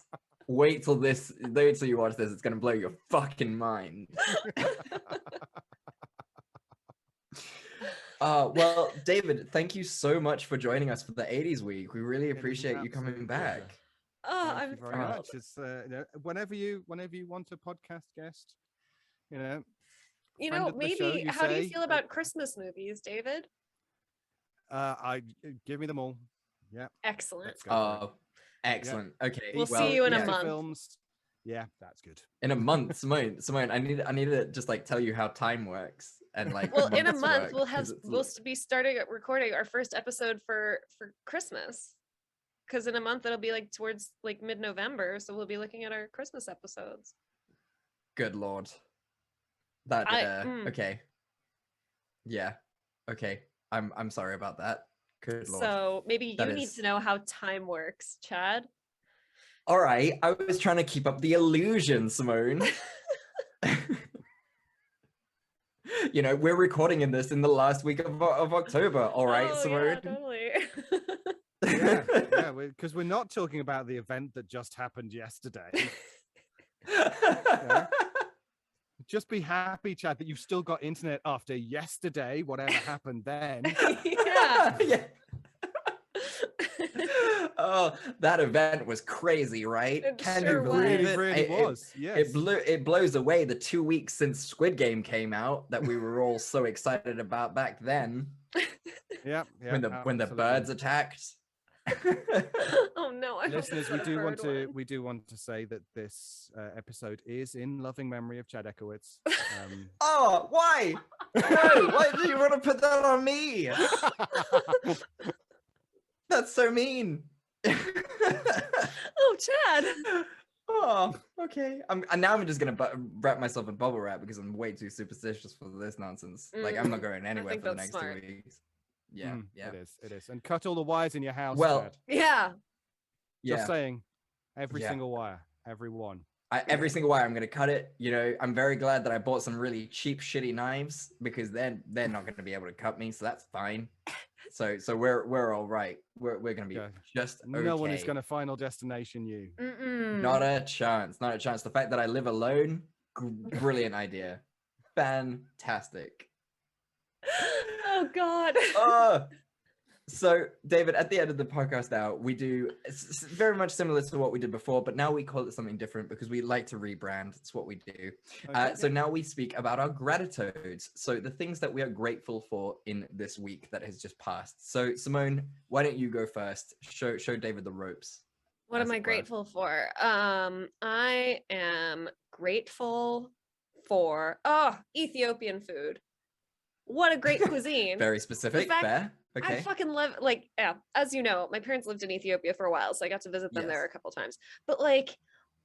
S3: Wait till you watch this, it's gonna blow your fucking mind. Well, David, thank you so much for joining us for the 80s week. We really appreciate you coming back.
S2: Oh,
S4: Thank you very much. It's whenever you want a podcast guest,
S2: maybe
S4: show,
S2: how do you feel about Christmas movies, David?
S4: I give me them all. Yeah.
S2: Excellent.
S3: Excellent. Okay.
S2: We'll see you in a
S3: yeah.
S2: month.
S4: Films. Yeah, that's good.
S3: In a month, Simone, I need to just like tell you how time works and like
S2: Well, in a
S3: months
S2: month
S3: work,
S2: we'll
S3: 'cause it's
S2: we'll be starting recording our first episode for Christmas. Because in a month it'll be like towards like mid-November, so we'll be looking at our Christmas episodes.
S3: good Lord. That okay. Yeah. Okay. I'm sorry about that. Good Lord.
S2: So maybe
S3: That
S2: you need
S3: is-
S2: to know how time works, Chad.
S3: All right, I was trying to keep up the illusion, Simone. You know, we're recording in the last week of October. All right, Simone.
S2: Yeah, totally.
S4: Yeah, because we're not talking about the event that just happened yesterday. Yeah. Just be happy, Chad, that you've still got internet after yesterday, whatever happened then.
S2: Yeah.
S3: Yeah. Oh, that event was crazy, right?
S2: It
S3: Can
S2: sure
S3: you believe
S2: was.
S3: it?
S4: Really was. Yes.
S3: It blows away the 2 weeks since Squid Game came out that we were all so excited about back then.
S4: Yeah.
S3: When the birds attacked.
S2: Oh no! I hope
S4: Listeners,
S2: it's
S4: we
S2: the
S4: do want
S2: bird
S4: to
S2: one.
S4: say that this episode is in loving memory of Chad Ekowitz.
S3: Oh, why? No, why do you want to put that on me? That's so mean.
S2: Oh, Chad.
S3: Oh, okay. And now I'm just gonna wrap myself in bubble wrap because I'm way too superstitious for this nonsense. Like I'm not going anywhere
S2: think
S3: for the
S2: that's
S3: next
S2: smart.
S3: 2 weeks. Yeah, yeah.
S4: It is. And cut all the wires in your house,
S3: Well,
S4: Chad.
S2: Yeah.
S4: Just saying, every
S3: Yeah.
S4: single wire, every one.
S3: Every single wire, I'm gonna cut it. You know, I'm very glad that I bought some really cheap, shitty knives because they're not gonna be able to cut me, so that's fine. So we're all right. We're gonna be just okay.
S4: No one is gonna Final Destination you.
S3: Not a chance. Not a chance. The fact that I live alone, brilliant idea, fantastic.
S2: Oh God.
S3: So David, at the end of the podcast now, we do it's very much similar to what we did before, but now we call it something different because we like to rebrand. It's what we do.
S4: Okay.
S3: So now we speak about our gratitudes. So the things that we are grateful for in this week that has just passed. So Simone, why don't you go first? Show David the ropes.
S2: What
S3: as
S2: am I
S3: it were.
S2: grateful for? I am grateful for Ethiopian food. What a great cuisine.
S3: Very specific.
S2: fact-
S3: Fair. Okay.
S2: I fucking love, like, yeah, as you know, my parents lived in Ethiopia for a while, so I got to visit them there
S3: Yes.
S2: a couple times. But like,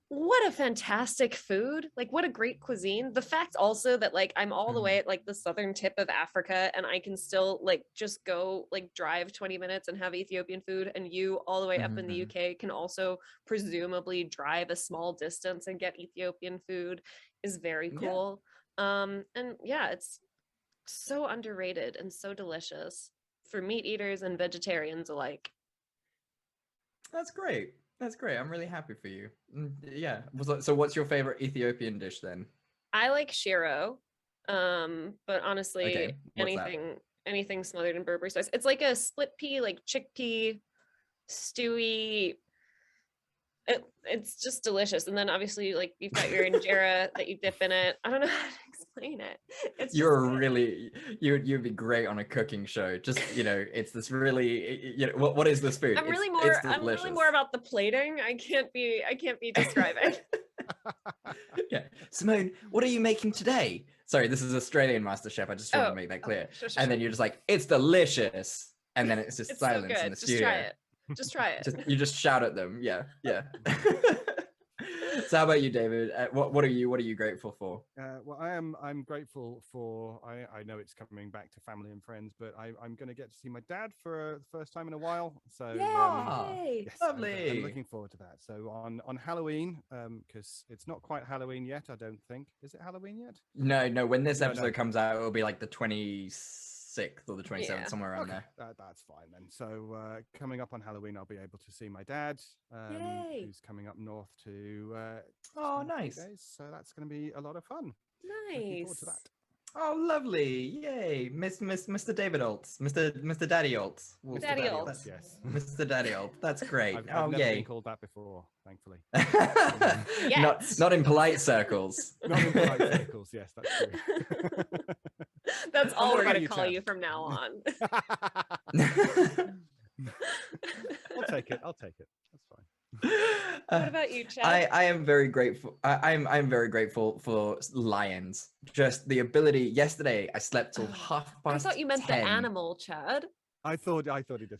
S2: what a fantastic food. Like, what a great cuisine. The fact also that like I'm all the way at like the southern tip of Africa and I can still like just go like drive 20 minutes and have Ethiopian food, and you all the way up in the UK can also presumably drive a small distance and get Ethiopian food is very
S3: Yeah.
S2: cool. And yeah, it's so underrated and so delicious for meat eaters and vegetarians alike.
S3: That's great. That's great. I'm really happy for you. Yeah. So what's your favorite Ethiopian dish then?
S2: I like shiro, but honestly,
S3: Okay, what's that?
S2: anything smothered in Burberry sauce. It's like a split pea, like chickpea, stewy. It's just delicious. And then obviously, like you've got your injera that you dip in it. I don't know how to explain it. It's
S3: You'd be great on a cooking show. Just it's this really what is this food?
S2: I'm really more about the plating. I can't be describing.
S3: Yeah, Simone, what are you making today? Sorry, this is Australian MasterChef. I just want to make that clear.
S2: Sure.
S3: And then you're just like, it's delicious, and then it's just
S2: It's
S3: silence
S2: so good.
S3: in the
S2: Just
S3: studio.
S2: try it. Just try it.
S3: You just shout at them. Yeah. So how about you, David? What are you grateful for?
S4: Well, I'm grateful for. I know it's coming back to family and friends, but I'm going to get to see my dad for the first time in a while. So
S2: Yay!
S4: yes,
S3: Lovely.
S4: I'm looking forward to that. So on Halloween, because it's not quite Halloween yet, I don't think. Is it Halloween yet?
S3: No. When this
S4: No,
S3: episode
S4: no.
S3: comes out, it'll be like the 26th or the 27th,
S2: Yeah.
S3: somewhere around there.
S4: That's fine then. So coming up on Halloween, I'll be able to see my dad,
S2: Yay.
S4: who's coming up north to.
S3: Oh,
S4: spend a few
S3: nice.
S4: days. So that's going to be a lot of fun. Looking forward to
S2: Nice.
S4: that.
S3: Oh, lovely! Yay, Mr. David Ault, Mr. Daddy Ault. We'll
S2: Daddy
S3: say
S2: Ault.
S3: that.
S4: Yes.
S3: Mr. Daddy Ault. That's great.
S4: I've
S3: Oh,
S4: never been
S3: yay!
S4: called that before, thankfully.
S3: Not in polite circles.
S4: Not in polite circles. Yes, that's true.
S2: That's all
S4: What
S2: we're
S4: about
S2: gonna
S4: you,
S2: call
S4: Chad?
S2: you from now on.
S4: I'll take it. That's fine.
S2: What about you, Chad?
S3: I am very grateful. I'm very grateful for lions. Just the ability. Yesterday, I slept till half
S2: I
S3: past
S2: thought you meant
S3: 10.
S2: the animal, Chad.
S4: I thought he did.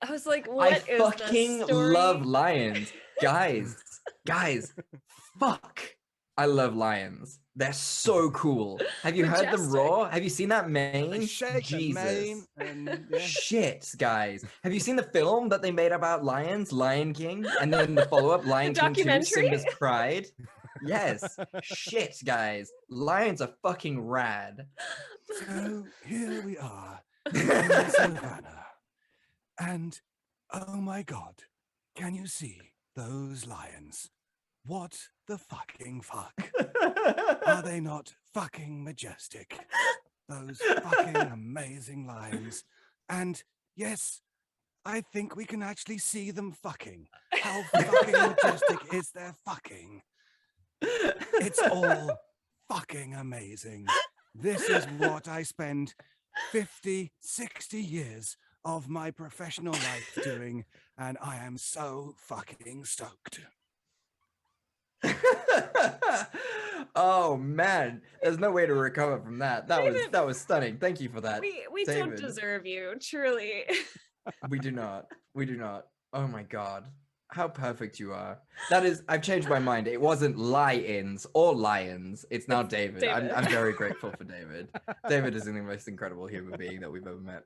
S2: I was like,
S3: I
S2: what is
S3: fucking
S2: the story?
S3: love lions, guys. Fuck! I love lions. They're so cool. Have you heard them
S2: Majestic.
S3: roar? Have you seen that
S4: They
S3: mane?
S4: shake their
S3: Jesus.
S4: mane and yeah.
S3: Shit, guys. Have you seen the film that they made about lions, Lion King? And then the follow-up, Lion King 2,
S2: documentary?
S3: Simba's Pride? Yes. Shit, guys. Lions are fucking rad.
S4: So here we are in Savannah. And oh my god, can you see those lions? What the fucking fuck? Are they not fucking majestic? Those fucking amazing lions. And yes, I think we can actually see them fucking. How fucking majestic is their fucking? It's all fucking amazing. This is what I spend 50, 60 years of my professional life doing, and I am so fucking stoked.
S3: Oh man, there's no way to recover from that. That was stunning. Thank you for that.
S2: We don't
S3: David.
S2: deserve you, truly.
S3: We do not. Oh my god. How perfect you are. That is, I've changed my mind. It wasn't lions or lions. It's now David.
S2: David.
S3: I'm very grateful for David. David is the most incredible human being that we've ever met.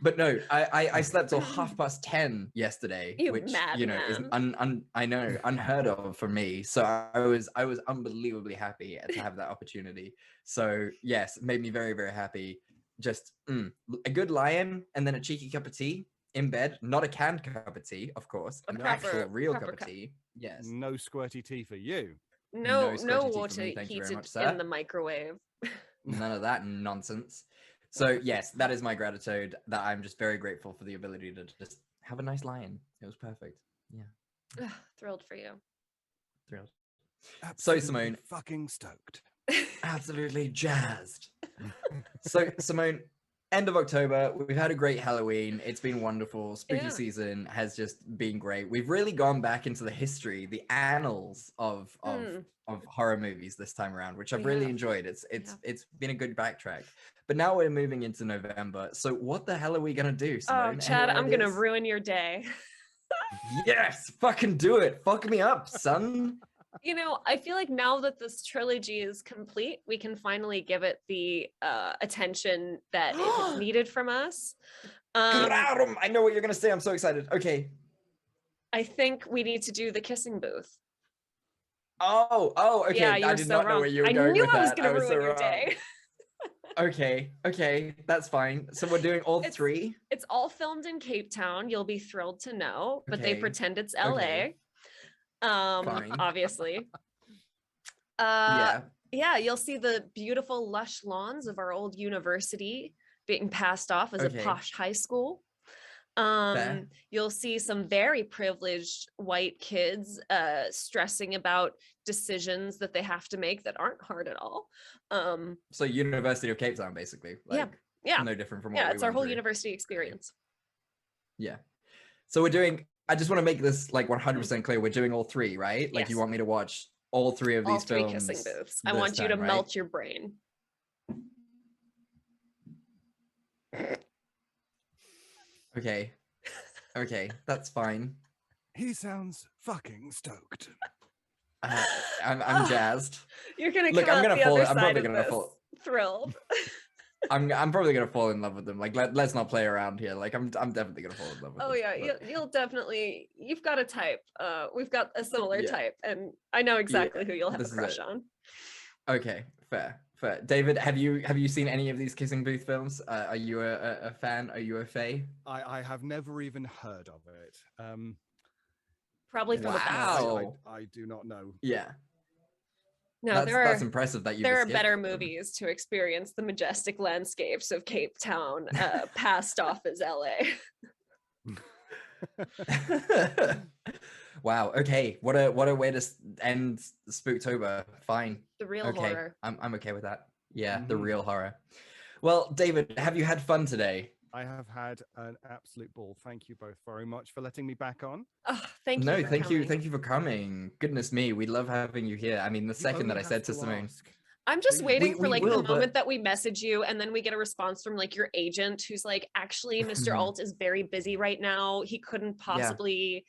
S3: But no, I slept till 10:30 yesterday,
S2: You
S3: which
S2: mad
S3: you know is
S2: man.
S3: I know unheard of for me. So I was unbelievably happy to have that opportunity. So yes, it made me very, very happy. Just a good lion and then a cheeky cup of tea in bed, not a canned cup of tea, of course, an actual real cup of tea. Yes.
S4: No squirty tea for you.
S2: No
S3: squirty tea for
S2: water
S3: me, thank you very
S2: heated
S3: much, sir.
S2: in the microwave.
S3: None of that nonsense. So yes, that is my gratitude, that I'm just very grateful for the ability to just have a nice lion. It was perfect. Yeah.
S2: Ugh, thrilled for you.
S3: Thrilled.
S4: Absolutely
S3: So Simone,
S4: fucking stoked.
S3: absolutely jazzed. So Simone, end of October, we've had a great Halloween. It's been wonderful. Spooky season has just been great. We've really gone back into the history, the annals of horror movies this time around, which I've really enjoyed. It's been a good backtrack. But now we're moving into November. So what the hell are we gonna do, Simone?
S2: Oh, Chad, I'm gonna ruin your day.
S3: Yes, fucking do it. Fuck me up, son.
S2: You know, I feel like now that this trilogy is complete, we can finally give it the attention that it has needed from us.
S3: I know what you're gonna say. I'm so excited. Okay.
S2: I think we need to do the kissing booth.
S3: Oh, okay.
S2: Yeah,
S3: I did not know where you were going
S2: I knew
S3: with
S2: I was
S3: that.
S2: gonna ruin
S3: so
S2: your
S3: wrong.
S2: day.
S3: Okay, that's fine. So we're doing all three?
S2: It's all filmed in Cape Town, you'll be thrilled to know, but they
S3: Okay,
S2: pretend it's LA.
S3: okay. Fine.
S2: Obviously.
S3: Yeah.
S2: Yeah, you'll see the beautiful lush lawns of our old university being passed off as a posh high school.
S3: Fair.
S2: You'll see some very privileged white kids stressing about decisions that they have to make that aren't hard at all.
S3: So University of Cape Town, basically. Like,
S2: yeah.
S3: No different from what
S2: Yeah,
S3: we
S2: it's our
S3: went
S2: whole
S3: through.
S2: university experience.
S3: Yeah. So we're doing, I just want to make this like 100% clear. We're doing all three, right? Like you want me to watch all three of these films?
S2: All three kissing booths. I want you to melt your brain.
S3: Okay. Okay, that's fine.
S4: He sounds fucking stoked.
S3: I'm jazzed.
S2: You're gonna
S3: Look,
S2: come
S3: I'm
S2: out
S3: gonna
S2: the
S3: fall.
S2: other
S3: I'm
S2: side
S3: probably
S2: of
S3: gonna
S2: this
S3: fall.
S2: thrilled.
S3: I'm probably gonna fall in love with them. Like let's not play around here. Like I'm definitely gonna fall in love with them.
S2: Oh yeah,
S3: but...
S2: you'll definitely. You've got a type. We've got a similar type, and I know exactly who you'll have a crush on.
S3: Okay, fair. David, have you seen any of these kissing booth films? Are you a fan? Are you a fae?
S4: I have never even heard of it.
S2: Probably for the best.
S4: I do not know.
S3: Yeah.
S2: No,
S3: that's impressive that you.
S2: There are better movies to experience the majestic landscapes of Cape Town, passed off as LA.
S3: Wow. Okay. What a way to end Spooktober. Fine.
S2: The real horror.
S3: I'm okay with that. Yeah, the real horror. Well, David, have you had fun today?
S4: I have had an absolute ball. Thank you both very much for letting me back on.
S2: Oh, thank you.
S3: No,
S2: for
S3: thank
S2: coming.
S3: you. Thank you for coming. Goodness me. We love having you here. I mean, the second that I said to Simone,
S2: I'm just waiting for
S3: we
S2: like
S3: will,
S2: the moment that we message you and then we get a response from like your agent who's like, actually, Mr. Ault is very busy right now. He couldn't possibly,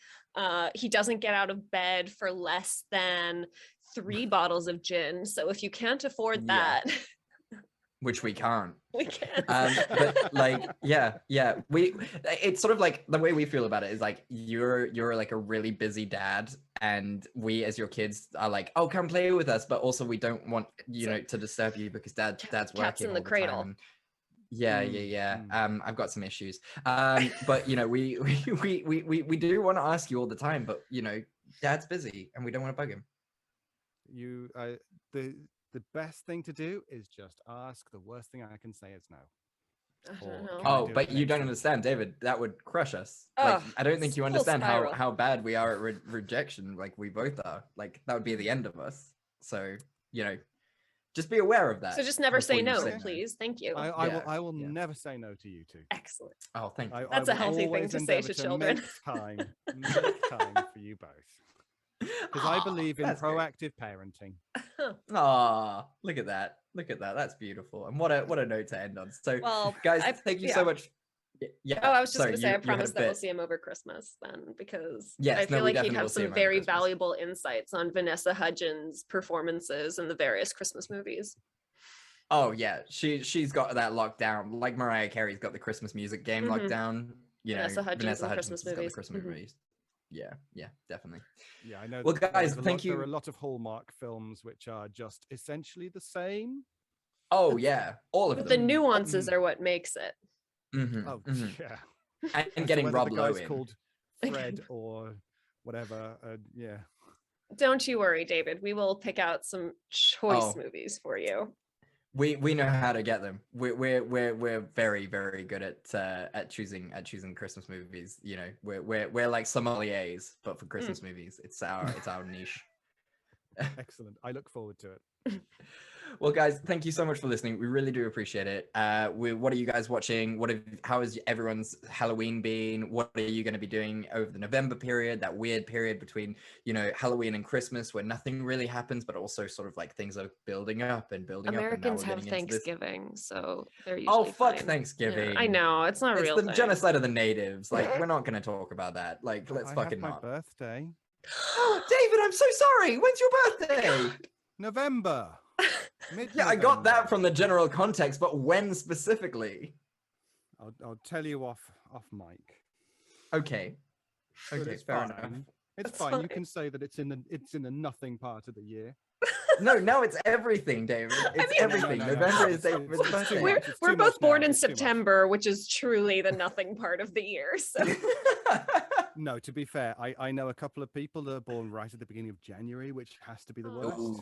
S2: he doesn't get out of bed for less than 3 bottles of gin. So if you can't afford that,
S3: which we can't.
S2: we can't.
S3: But like, it's sort of like the way we feel about it is like you're like a really busy dad, and we as your kids are like, oh, come play with us, but also we don't want to disturb you because dad's working.
S2: Cat's in the cradle.
S3: And, I've got some issues. But we do want to ask you all the time, but dad's busy and we don't want to bug him.
S4: The best thing to do is just ask. The worst thing I can say is no.
S2: I don't know.
S3: Oh, but you don't understand, David. That would crush us. Like, I don't think you understand how bad we are at rejection. Like, we both are. Like, that would be the end of us. So, just be aware of that.
S2: So just never say no, please. Thank you.
S4: I will never say no to you two.
S2: Excellent.
S3: Oh, thank you.
S2: That's a healthy thing to say to children.
S4: Make time for you both. Because I believe in proactive parenting.
S3: Ah, look at that. Look at that. That's beautiful. And what a note to end on. So, guys, thank you so much. Yeah.
S2: Oh, I was just going to say, I promise that we'll see him over Christmas then, because I feel like he'd have some very valuable insights on Vanessa Hudgens' performances in the various Christmas movies.
S3: Oh yeah, she's got that locked down. Like Mariah Carey's got the Christmas music game locked down. Vanessa Hudgens got the Christmas movies. Yeah, definitely.
S4: Yeah, I know.
S3: Well, guys, thank you.
S4: There are a lot of Hallmark films which are just essentially the same.
S3: Oh yeah, all of them.
S2: But the nuances are what makes it.
S4: Yeah.
S3: And getting Rob Lowe in.
S4: Called Fred or whatever. Yeah.
S2: Don't you worry, David. We will pick out some choice movies for you.
S3: We know how to get them. We're very, very good at choosing Christmas movies. We're like sommeliers, but for Christmas movies. It's our niche.
S4: Excellent. I look forward to it.
S3: Well, guys, thank you so much for listening. We really do appreciate it. What are you guys watching? How has everyone's Halloween been? What are you going to be doing over the November period, that weird period between, Halloween and Christmas where nothing really happens, but also sort of like things are building up and building
S2: Americans
S3: up.
S2: Americans have Thanksgiving, so they're usually
S3: fuck
S2: fine.
S3: Thanksgiving.
S2: Yeah, I know, it's not real.
S3: It's the genocide of the natives. Like, we're not going to talk about that. Like, let's fucking not.
S4: My birthday.
S3: David, I'm so sorry. When's your birthday?
S4: November.
S3: Yeah, I got that from the general context, but when specifically?
S4: I'll tell you off mic.
S3: Okay, fair enough.
S4: It's fine. You can say that it's in the nothing part of the year.
S3: No, now it's everything, David. It's everything. November is David's birthday.
S2: We're both born in September, which is truly the nothing part of the year. So.
S4: No, to be fair, I know a couple of people that are born right at the beginning of January, which has to be the worst.
S2: Oh,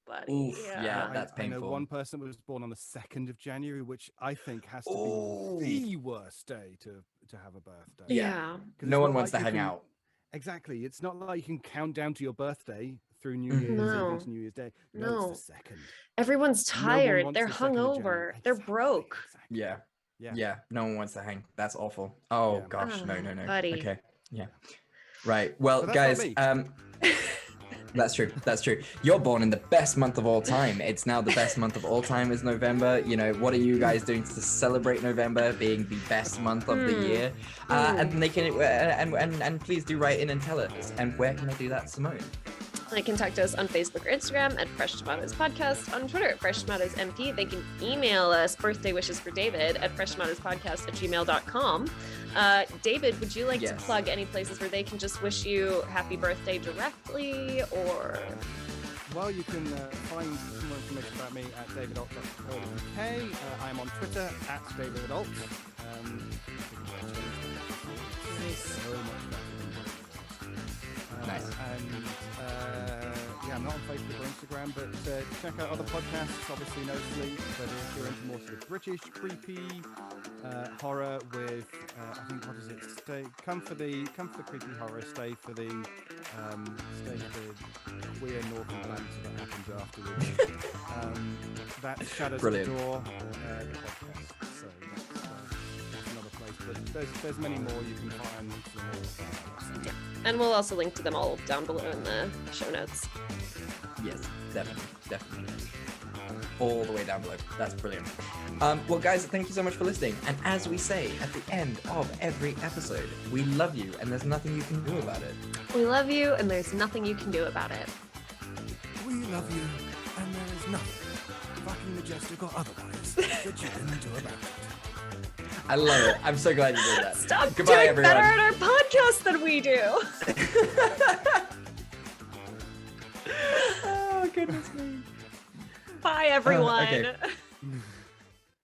S2: buddy.
S3: Yeah, that's painful.
S4: I know one person was born on the 2nd of January, which I think has to be the worst day to have a birthday.
S2: Yeah.
S3: No one wants to hang out.
S4: Exactly. It's not like you can count down to your birthday through New Year's Eve into New Year's Day. No, it's the 2nd.
S2: Everyone's tired. They're hungover. They're broke.
S3: Exactly. Yeah. No one wants to hang. That's awful. Oh gosh, no.
S2: Buddy.
S3: Okay. Yeah. Right. Well, guys, that's true. You're born in the best month of all time. It's now the best month of all time is November. What are you guys doing to celebrate November being the best month of the year? And they can and please do write in and tell us. And where can I do that, Simone?
S2: They can contact us on Facebook or Instagram at Fresh Tomatoes Podcast, on Twitter at Fresh Tomatoes MP. They can email us birthday wishes for David at freshtomatoospodcast@gmail.com. David, would you like to plug any places where they can just wish you happy birthday directly, or?
S4: Well, you can find more information about me at davidault.co.uk. I'm on Twitter at davidault.
S3: Nice.
S4: And I'm not on Facebook or Instagram, but check out other podcasts. Obviously, No Sleep. But if you're into more sort of British creepy horror with, I think, what is it? Come for the creepy horror. Stay for the queer Northern banter that happens afterwards. That's Shadows at the Door, the podcast. So that's another there's many more you can find. Links to them all.
S2: Yeah. And we'll also link to them all down below in the show notes.
S3: Yes, definitely. All the way down below. That's brilliant. Well, guys, thank you so much for listening. And as we say at the end of every episode, we love you, and there's nothing you can do about it.
S2: We love you, and there's nothing you can do about it.
S4: We love you, and there is nothing, fucking majestic or otherwise, that you can do about it.
S3: I love it. I'm so glad you did that.
S2: Stop
S3: Goodbye,
S2: doing
S3: everyone.
S2: better at our podcast than we do.
S3: Oh, goodness me.
S2: Bye, everyone.
S3: Okay.